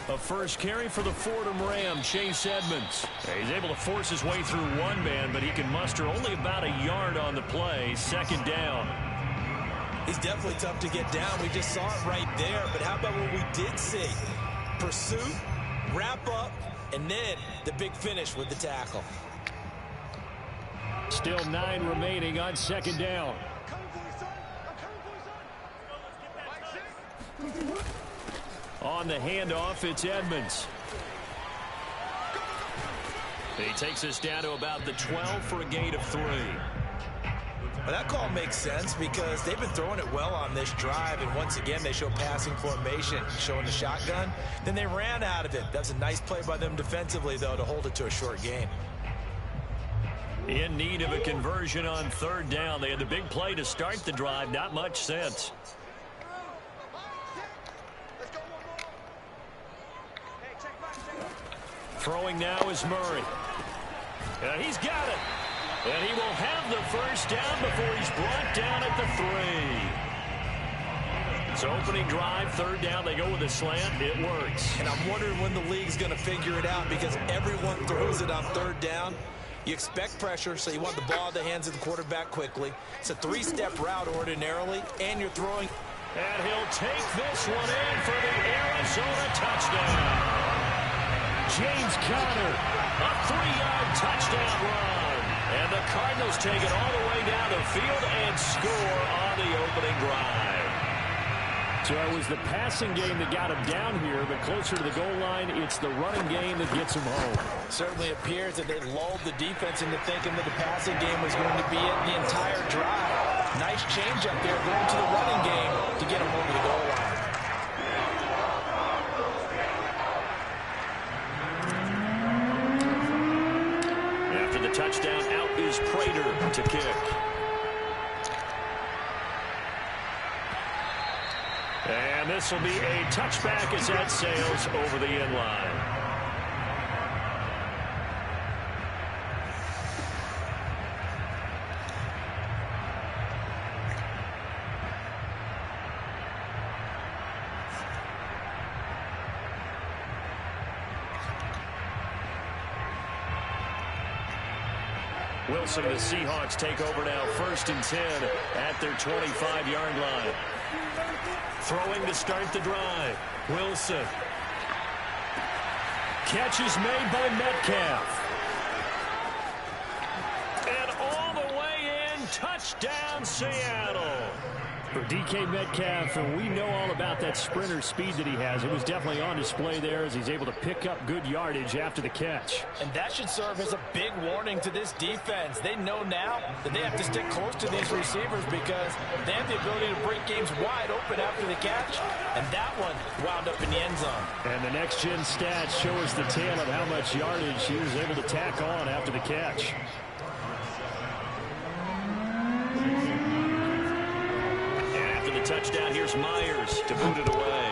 A first carry for the Fordham Ram, Chase Edmonds. He's able to force his way through one man, but he can muster only about a yard on the play. Second down. He's definitely tough to get down. We just saw it right there. But how about what we did see? Pursuit, wrap up, and then the big finish with the tackle. Still 9 remaining on second down. On the handoff, it's Edmonds. He takes us down to about the 12 for a gain of 3. Well, that call makes sense because they've been throwing it well on this drive, and once again they show passing formation, showing the shotgun. Then they ran out of it. That's a nice play by them defensively, though, to hold it to a short gain. In need of a conversion on third down. They had the big play to start the drive. Not much sense. Throwing now is Murray. And he's got it. And he will have the first down before he's brought down at the 3. It's opening drive, third down. They go with a slant. It works. And I'm wondering when the league's going to figure it out because everyone throws it on third down. You expect pressure, so you want the ball in the hands of the quarterback quickly. It's a 3-step route ordinarily, and you're throwing. And he'll take this one in for the Arizona touchdown. James Conner, a 3-yard touchdown run. And the Cardinals take it all the way down the field and score on the opening drive. So it was the passing game that got him down here, but closer to the goal line, it's the running game that gets him home. Certainly appears that they lulled the defense into thinking that the passing game was going to be it the entire drive. Nice change up there going to the running game to get him over the goal line. After the touchdown, out is Prater to kick. And this will be a touchback as that sails over the end line. Wilson, the Seahawks take over now, 1st and 10 at their 25-yard line. Throwing to start the drive. Wilson. Catch is made by Metcalf. And all the way in, touchdown Seattle. For DK Metcalf, and we know all about that sprinter speed that he has. It was definitely on display there as he's able to pick up good yardage after the catch. And that should serve as a big warning to this defense. They know now that they have to stick close to these receivers because they have the ability to break games wide open after the catch. And that one wound up in the end zone. And the next-gen stats show us the tale of how much yardage he was able to tack on after the catch. Touchdown, here's Myers to boot it away.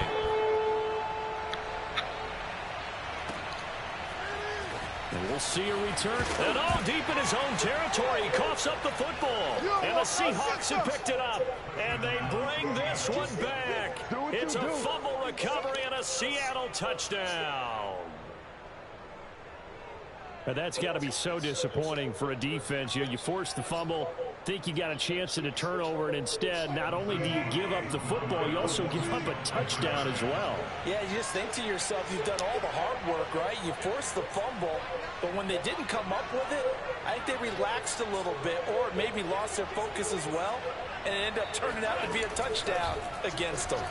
And we'll see a return. And all deep in his own territory, he coughs up the football. And the Seahawks have picked it up. And they bring this one back. It's a fumble recovery and a Seattle touchdown. But that's got to be so disappointing for a defense. You force the fumble, think you got a chance at a turnover, and instead, not only do you give up the football, you also give up a touchdown as well. Yeah, you just think to yourself, you've done all the hard work, right? You forced the fumble, but when they didn't come up with it, I think they relaxed a little bit, or maybe lost their focus as well, and it ended up turning out to be a touchdown against them.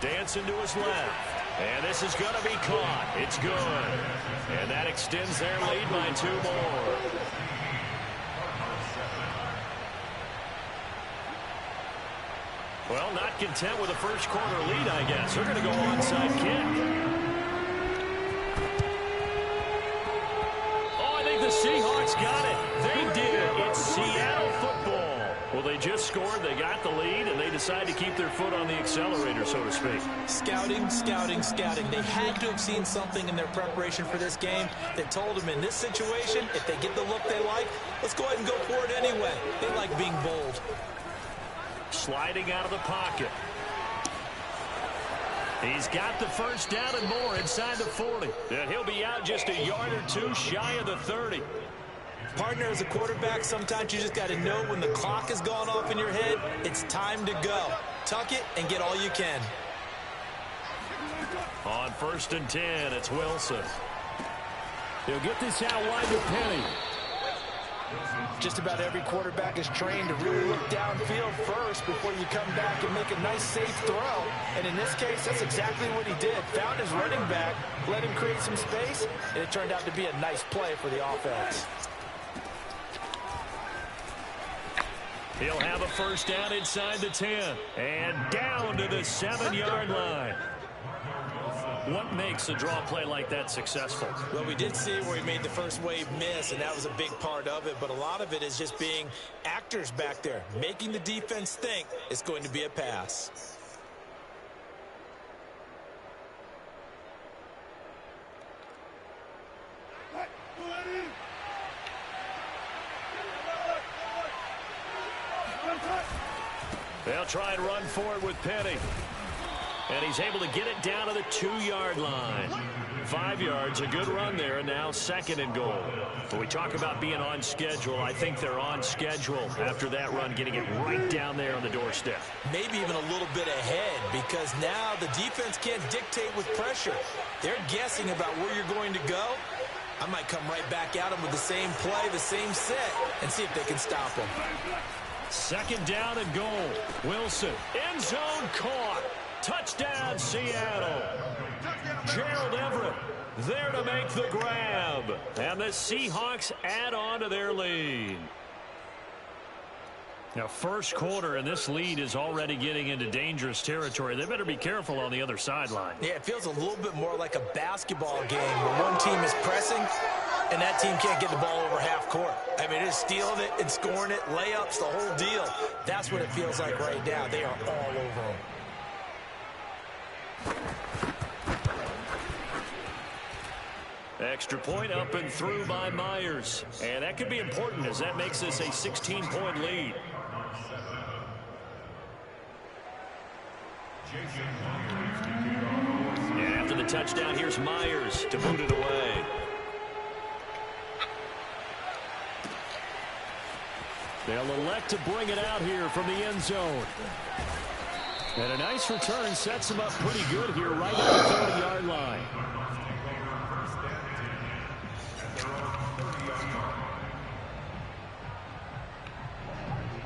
Dancing to his left. And this is going to be caught. It's good. And that extends their lead by 2 more. Well, not content with a first quarter lead, I guess. They're going to go onside kick. Oh, I think the Seahawks got it. They did. It's Seattle football. Well, they just scored, they got the lead, and they decide to keep their foot on the accelerator, so to speak. Scouting, scouting, scouting. They had to have seen something in their preparation for this game that told them in this situation, if they get the look they like, let's go ahead and go for it anyway. They like being bold. Sliding out of the pocket. He's got the first down and more inside the 40. And he'll be out just a yard or two shy of the 30. Partner, as a quarterback, sometimes you just got to know when the clock has gone off in your head, it's time to go. Tuck it and get all you can. On 1st and 10, it's Wilson. He'll get this out wide to Penny. Just about every quarterback is trained to really look downfield first before you come back and make a nice, safe throw. And in this case, that's exactly what he did. Found his running back, let him create some space, and it turned out to be a nice play for the offense. He'll have a first down inside the 10 and down to the 7-yard line. What makes a draw play like that successful? Well, we did see where he made the first wave miss, and that was a big part of it. But a lot of it is just being actors back there, making the defense think it's going to be a pass. They'll try and run for it with Penny. And he's able to get it down to the 2-yard line. 5 yards, a good run there, and now 2nd and goal. When we talk about being on schedule, I think they're on schedule after that run, getting it right down there on the doorstep. Maybe even a little bit ahead, because now the defense can't dictate with pressure. They're guessing about where you're going to go. I might come right back at them with the same play, the same set, and see if they can stop them. 2nd down and goal. Wilson, end zone caught. Touchdown, Seattle. Gerald Everett there to make the grab. And the Seahawks add on to their lead. Now, first quarter, and this lead is already getting into dangerous territory. They better be careful on the other sideline. Yeah, it feels a little bit more like a basketball game where one team is pressing and that team can't get the ball over half court. I mean, it's stealing it and scoring it, layups, the whole deal. That's what it feels like right now. They are all over them. Extra point up and through by Myers. And that could be important as that makes this a 16-point lead. And after the touchdown, here's Myers to boot it away. They'll elect to bring it out here from the end zone. And a nice return sets him up pretty good here right at the 30-yard line.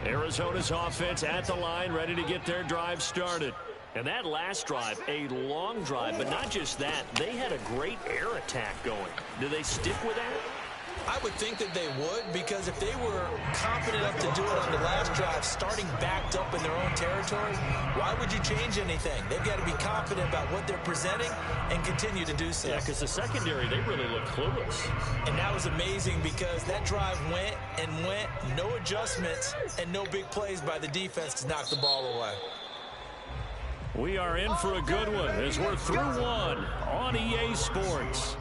Arizona's offense at the line, ready to get their drive started. And that last drive, a long drive, but not just that. They had a great air attack going. Do they stick with that? I would think that they would, because if they were confident enough to do it on the last drive, starting backed up in their own territory, why would you change anything? They've got to be confident about what they're presenting and continue to do so. Yeah, because the secondary, they really look clueless. And that was amazing because that drive went and went, no adjustments, and no big plays by the defense to knock the ball away. We are in for a good one as we're through one on EA Sports.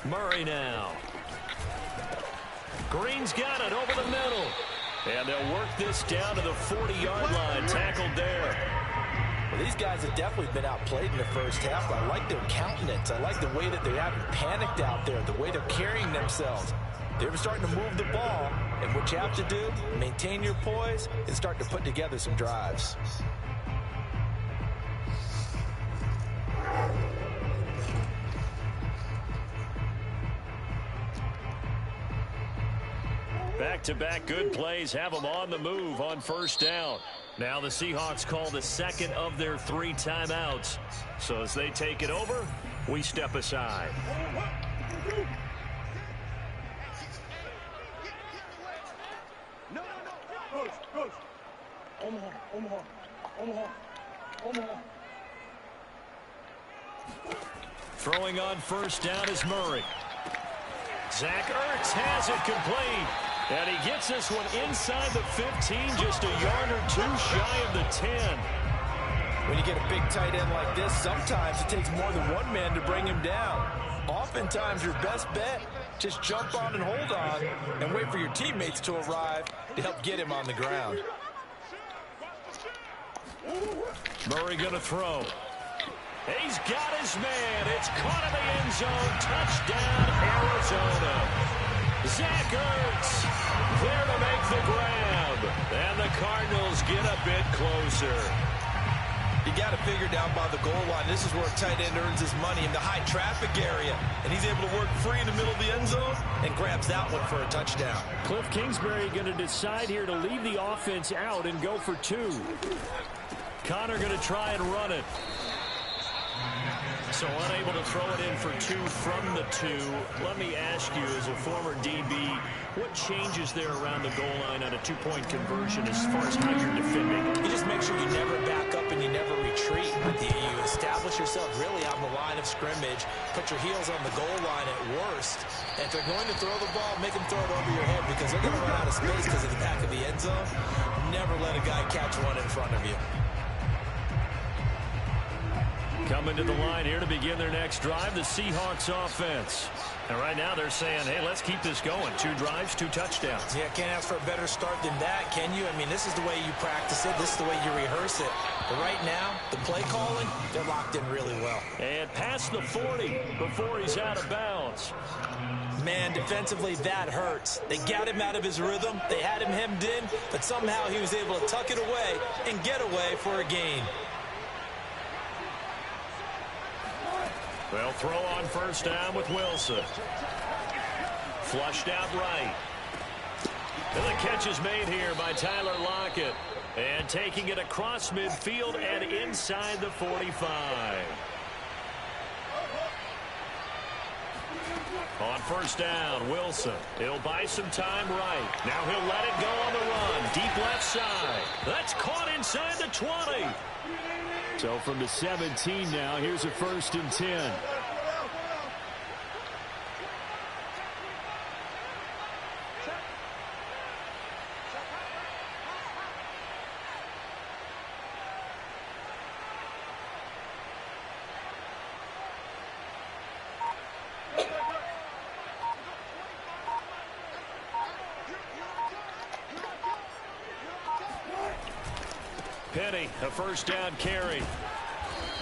Murray now. Green's got it over the middle. And they'll work this down to the 40-yard line. Tackled there. Well, these guys have definitely been outplayed in the first half. I like their countenance. I like the way that they haven't panicked out there, the way they're carrying themselves. They're starting to move the ball. And what you have to do, maintain your poise and start to put together some drives. Back-to-back good plays have them on the move on first down. Now the Seahawks call the second of their 3 timeouts. So as they take it over, we step aside. Throwing on first down is Murray. Zach Ertz has it complete. And he gets this one inside the 15, just a yard or two shy of the 10. When you get a big tight end like this, sometimes it takes more than one man to bring him down. Oftentimes, your best bet, just jump on and hold on and wait for your teammates to arrive to help get him on the ground. Murray going to throw. He's got his man. It's caught in the end zone. Touchdown, Arizona. Zach Ertz there to make the grab. And the Cardinals get a bit closer. You got to figure down by the goal line. This is where a tight end earns his money in the high traffic area. And he's able to work free in the middle of the end zone and grabs that one for a touchdown. Cliff Kingsbury going to decide here to leave the offense out and go for 2. Connor going to try and run it. So unable to throw it in for 2 from the 2. Let me ask you, as a former DB, what changes there around the goal line on a 2-point conversion as far as how you're defending? You just make sure you never back up and you never retreat. You establish yourself really on the line of scrimmage, put your heels on the goal line at worst. And if they're going to throw the ball, make them throw it over your head because they're going to run out of space because of the back of the end zone. Never let a guy catch one in front of you. Coming to the line here to begin their next drive, the Seahawks offense. And right now they're saying, hey, let's keep this going. 2 drives, 2 touchdowns. Yeah, can't ask for a better start than that, can you? I mean, this is the way you practice it. This is the way you rehearse it. But right now, the play calling, they're locked in really well. And past the 40 before he's out of bounds. Man, defensively, that hurts. They got him out of his rhythm. They had him hemmed in, but somehow he was able to tuck it away and get away for a gain. They'll throw on first down with Wilson. Flushed out right. And the catch is made here by Tyler Lockett. And taking it across midfield and inside the 45. On first down, Wilson. He'll buy some time right. Now he'll let it go on the run. Deep left side. That's caught inside the 20. So from the 17 now, here's a 1st and 10. Penny, a first down carry.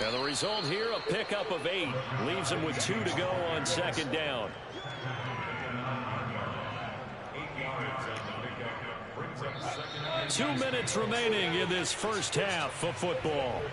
And the result here, a pickup of 8. Leaves him with 2 to go on second down. Two minutes remaining in this first half of football.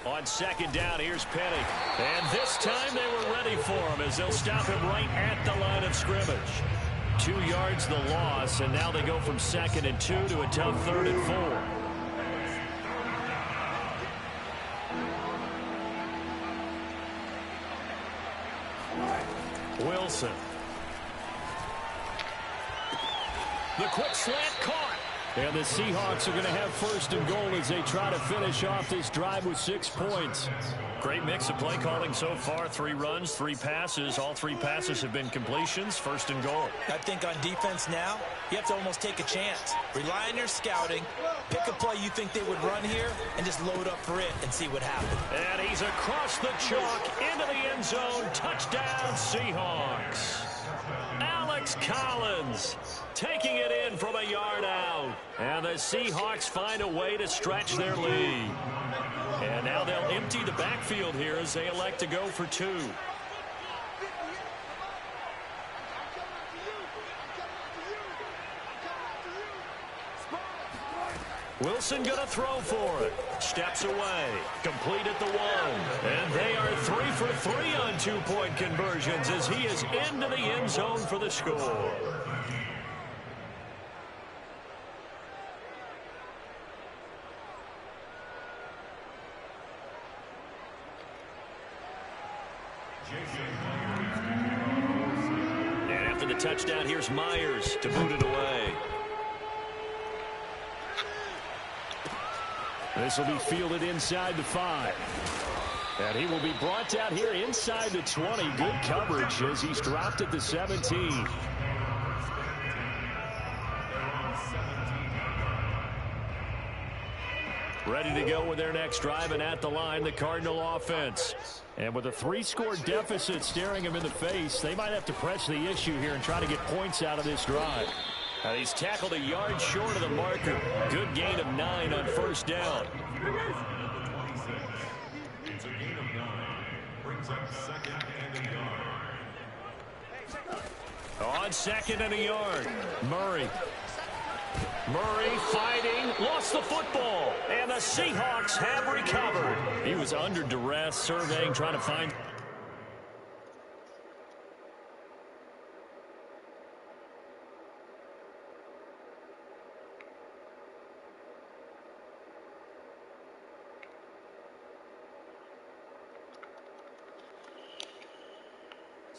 On second down, here's Penny. And this time they were ready for him as they'll stop him right at the line of scrimmage. 2 yards the loss, and now they go from 2nd and 2 to a tough 3rd and 4. Wilson. The quick slant caught. And the Seahawks are going to have 1st and goal as they try to finish off this drive with 6 points. Great mix of play calling so far. 3 runs, 3 passes. All 3 passes have been completions. 1st and goal. I think on defense now, you have to almost take a chance. Rely on your scouting. Pick a play you think they would run here and just load up for it and see what happens. And he's across the chalk into the end zone. Touchdown, Seahawks. Alex Collins taking it in from a yard out. And the Seahawks find a way to stretch their lead. And now they'll empty the backfield here as they elect to go for 2. Wilson going to throw for it. Steps away. Complete at the 1. And they are 3 for 3 on 2-point conversions as he is into the end zone for the score. And after the touchdown, here's Myers to boot it away. This will be fielded inside the 5. And he will be brought down here inside the 20. Good coverage as he's dropped at the 17. Ready to go with their next drive, and at the line, the Cardinal offense. And with a 3-score deficit staring him in the face, they might have to press the issue here and try to get points out of this drive. He's tackled a yard short of the marker. Good gain of 9 on first down. On second and a yard, Murray fighting, lost the football, and the Seahawks have recovered. He was under duress, surveying, trying to find.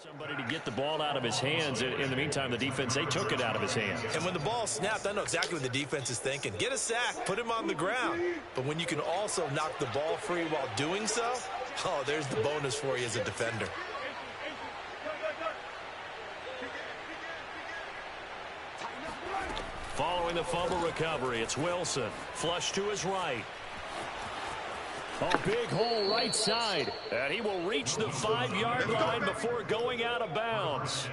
Somebody to get the ball out of his hands. In the meantime, the defense, they took it out of his hands. And when the ball snapped, I know exactly what the defense is thinking. Get a sack, put him on the ground. But when you can also knock the ball free while doing so, oh, there's the bonus for you as a defender. Following the fumble recovery, it's Wilson. Flush to his right. A big hole right side. And he will reach the 5-yard line before going out of bounds.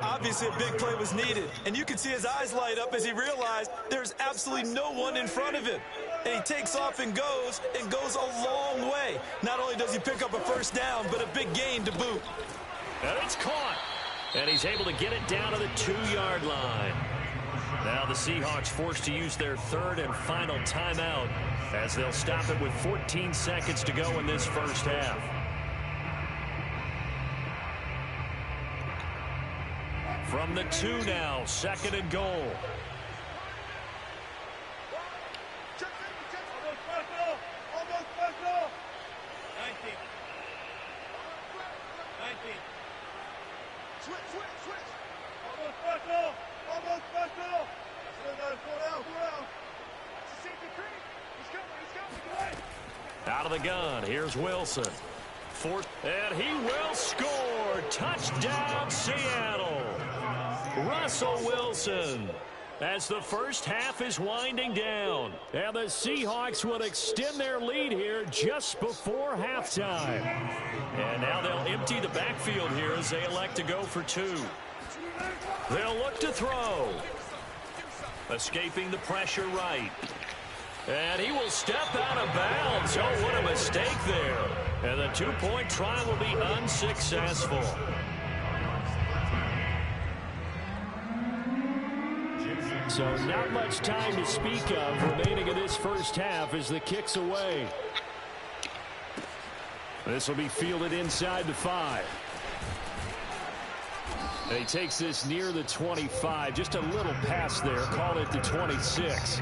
Obviously, a big play was needed. And you can see his eyes light up as he realized there's absolutely no one in front of him. And he takes off and goes a long way. Not only does he pick up a first down, but a big gain to boot. And it's caught. And he's able to get it down to the 2-yard line. Now the Seahawks forced to use their third and final timeout as they'll stop it with 14 seconds to go in this first half. From the 2 now, second and goal. Out of the gun, here's Wilson. And he will score. Touchdown, Seattle. Russell Wilson. As the first half is winding down. And the Seahawks will extend their lead here just before halftime. And now they'll empty the backfield here as they elect to go for 2. They'll look to throw. Escaping the pressure right. And he will step out of bounds. Oh, what a mistake there. And the 2-point try will be unsuccessful. So not much time to speak of remaining in this first half as the kick's away. This will be fielded inside the 5. And he takes this near the 25. Just a little pass there. Call it the 26.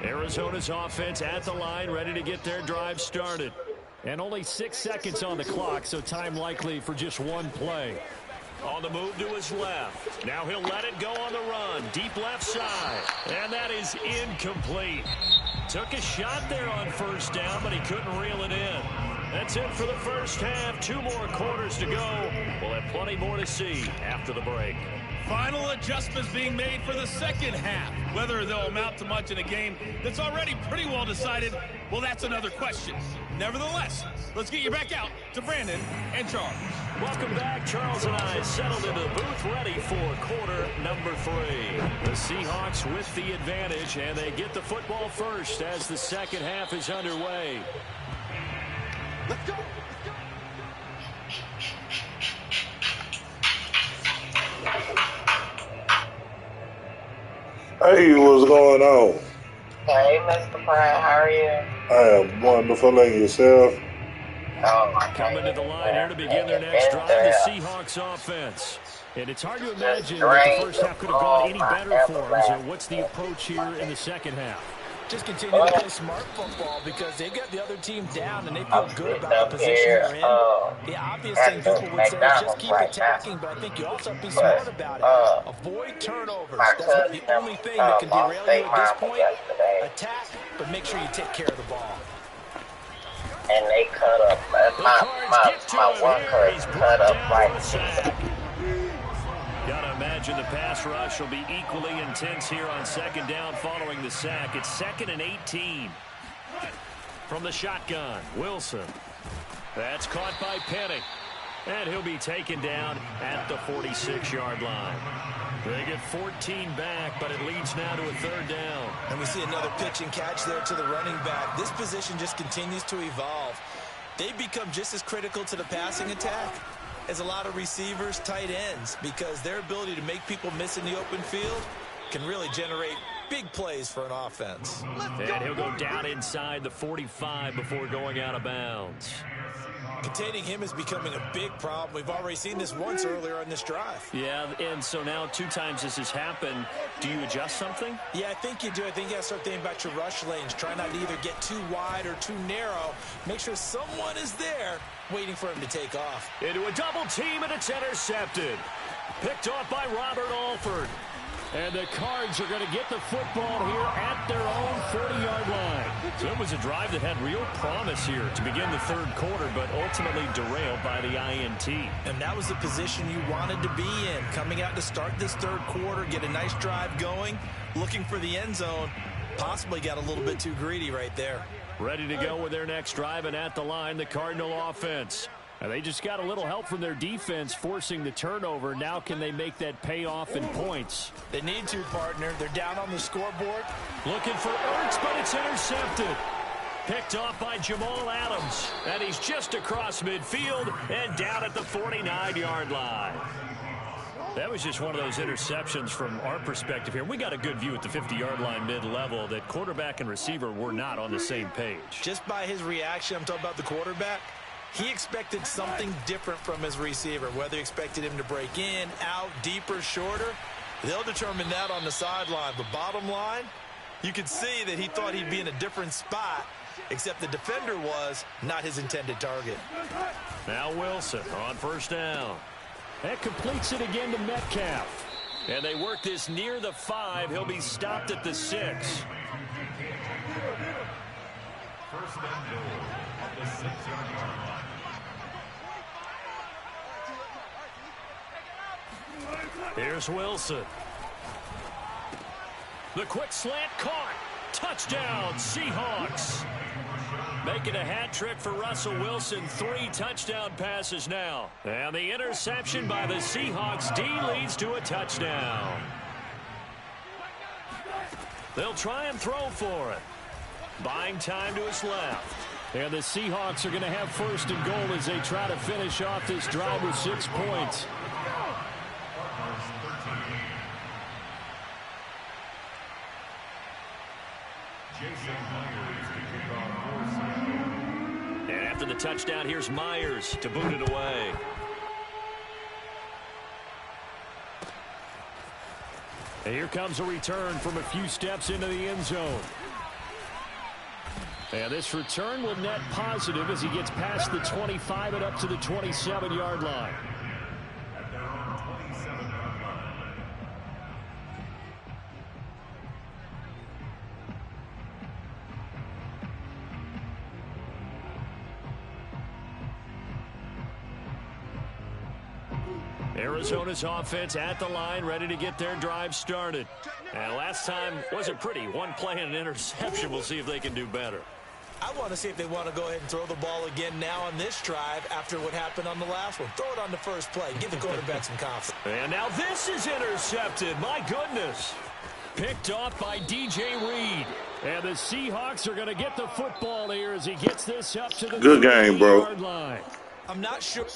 Arizona's offense at the line, ready to get their drive started. And only 6 seconds on the clock, so time likely for just one play. On the move to his left. Now he'll let it go on the run. Deep left side. And that is incomplete. Took a shot there on first down, but he couldn't reel it in. That's it for the first half. 2 more quarters to go. We'll have plenty more to see after the break. Final adjustments being made for the second half. Whether they'll amount to much in a game that's already pretty well decided, well, that's another question. Nevertheless, let's get you back out to Brandon and Charles. Welcome back. Charles and I settled into the booth ready for quarter number 3. The Seahawks with the advantage, and they get the football first as the second half is underway. Let's go. Hey, what's going on? Hey, Mr. Pratt, how are you? I am wonderful, and yourself? Oh, I Coming to can't the even line here to begin their hang next in drive, the there. Seahawks offense. And it's hard to Just imagine that the drained first the half could have gone ball any my better for them. So what's the everlasting approach here in the second half? Just continue to play smart football because they got the other team down and they feel I'm good sitting about the up position here they're in. The obvious thing at the people would say is just McDonald's keep right now. attacking, but I think you also have to be But smart about it. Avoid turnovers. my That's about the cousin them only thing that can lost derail their you at this mama point. yesterday, Attack, but make sure you take care of the ball. and they cut up. The Cards get to My him one here. He's cousin cut brought up down like for a sack. Gotta imagine the pass rush will be equally intense here on second down following the sack. It's 2nd and 18. From the shotgun, Wilson. That's caught by Penny. And he'll be taken down at the 46-yard line. They get 14 back, but it leads now to a 3rd down. And we see another pitch and catch there to the running back. This position just continues to evolve. They become just as critical to the passing attack as a lot of receivers, tight ends, because their ability to make people miss in the open field can really generate big plays for an offense. And he'll go down inside the 45 before going out of bounds. Containing him is becoming a big problem. We've already seen this once earlier in this drive. Yeah, and so now 2 times this has happened. Do you adjust something? Yeah, I think you do. I think you got to start thinking about your rush lanes. Try not to either get too wide or too narrow. Make sure someone is there waiting for him to take off. Into a double team, and it's intercepted. Picked off by Robert Alford. And the Cards are going to get the football here at their own 40-yard line. So it was a drive that had real promise here to begin the 3rd quarter, but ultimately derailed by the INT. And that was the position you wanted to be in. Coming out to start this 3rd quarter, get a nice drive going, looking for the end zone. Possibly got a little bit too greedy right there. Ready to go with their next drive, and at the line, the Cardinal offense. And they just got a little help from their defense forcing the turnover. Now can they make that pay off in points? They need to, partner. They're down on the scoreboard. Looking for Ertz, but it's intercepted. Picked off by Jamal Adams. And he's just across midfield and down at the 49-yard line. That was just one of those interceptions from our perspective here. We got a good view at the 50-yard line mid-level that quarterback and receiver were not on the same page. Just by his reaction, I'm talking about the quarterback, he expected something different from his receiver, whether he expected him to break in, out, deeper, shorter. They'll determine that on the sideline. But bottom line, you could see that he thought he'd be in a different spot, except the defender was not his intended target. Now Wilson on 1st down. That completes it again to Metcalf. And they work this near the 5. He'll be stopped at the 6. Here's Wilson. The quick slant caught. Touchdown, Seahawks. Making a hat trick for Russell Wilson. 3 touchdown passes now. And the interception by the Seahawks D leads to a touchdown. They'll try and throw for it. Buying time to his left. And the Seahawks are going to have 1st and goal as they try to finish off this drive with 6 points. And after the touchdown, here's Myers to boot it away. And here comes a return from a few steps into the end zone. And this return will net positive as he gets past the 25 and up to the 27-yard line. Arizona's offense at the line, ready to get their drive started. And last time wasn't pretty. 1 play and an interception. We'll see if they can do better. I want to see if they want to go ahead and throw the ball again now on this drive after what happened on the last one. Throw it on the first play. Give the quarterback some confidence. And now this is intercepted. My goodness. Picked off by DJ Reed. And the Seahawks are going to get the football here as he gets this up to the Good game, bro. 30-yard line. I'm not sure.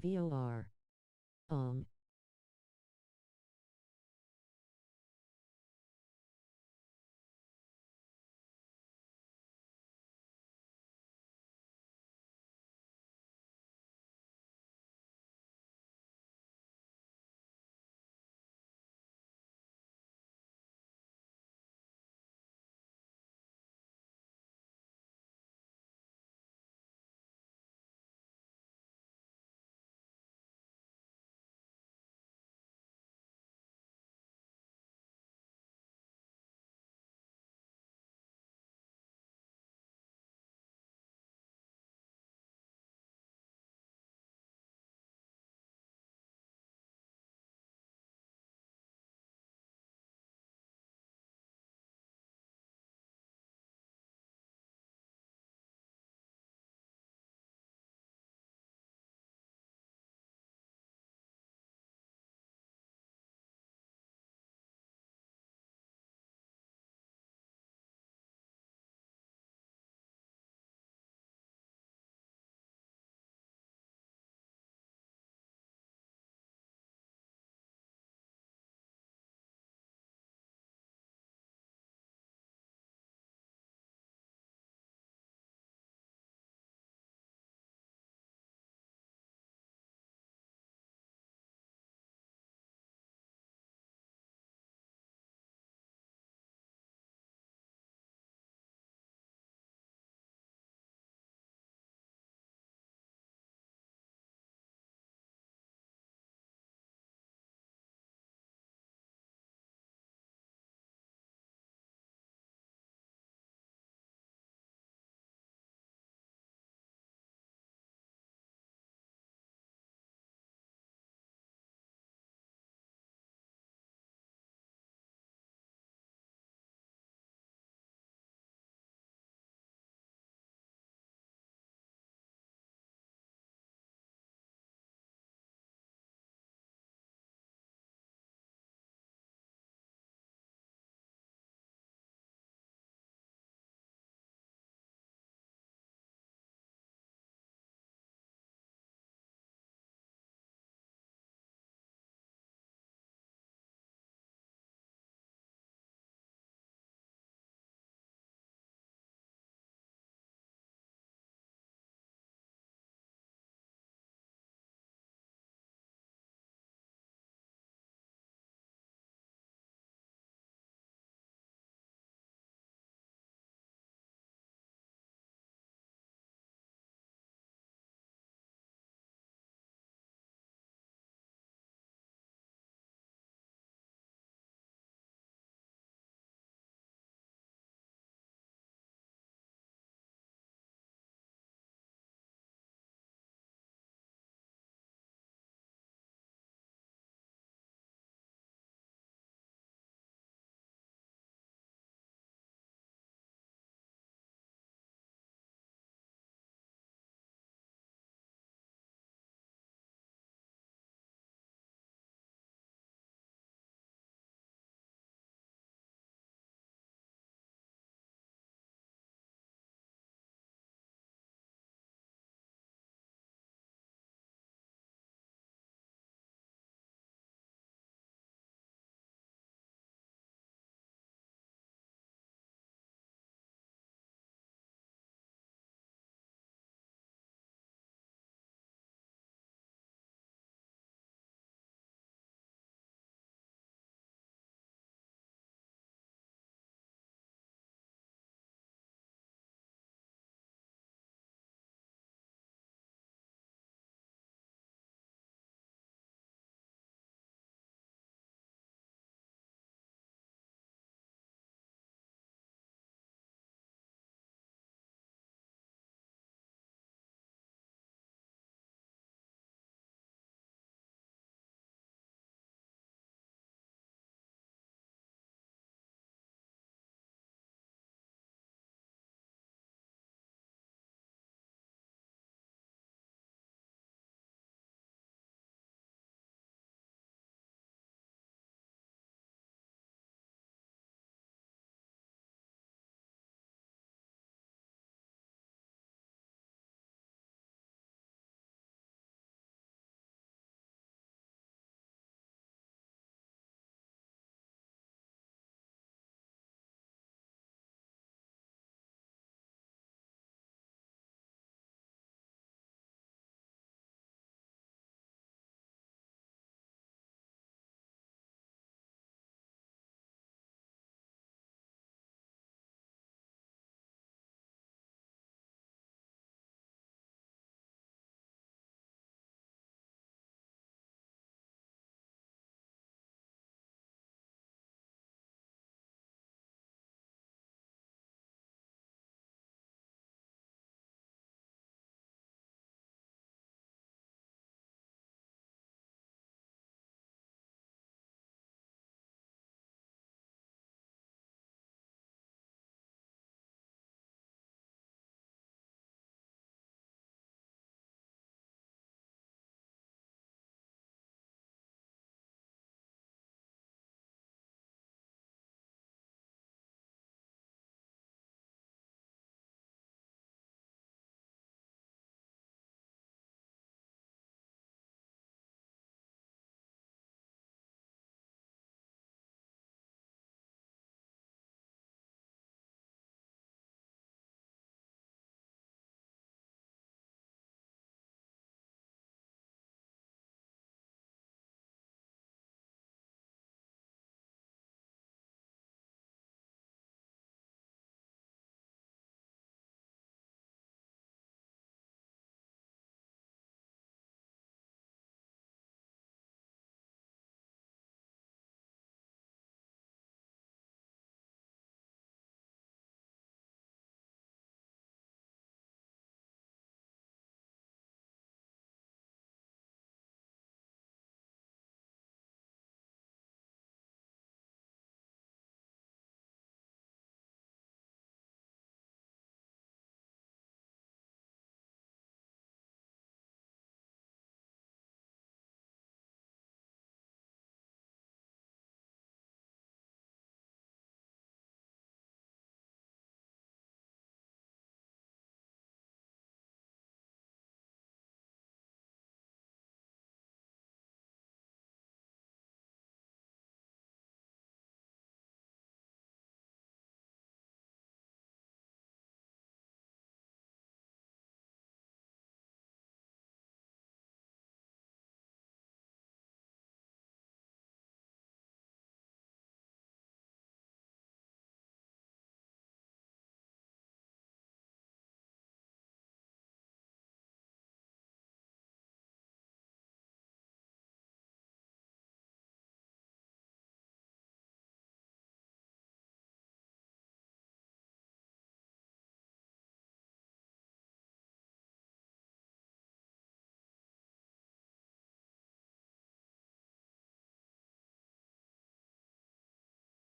VOR.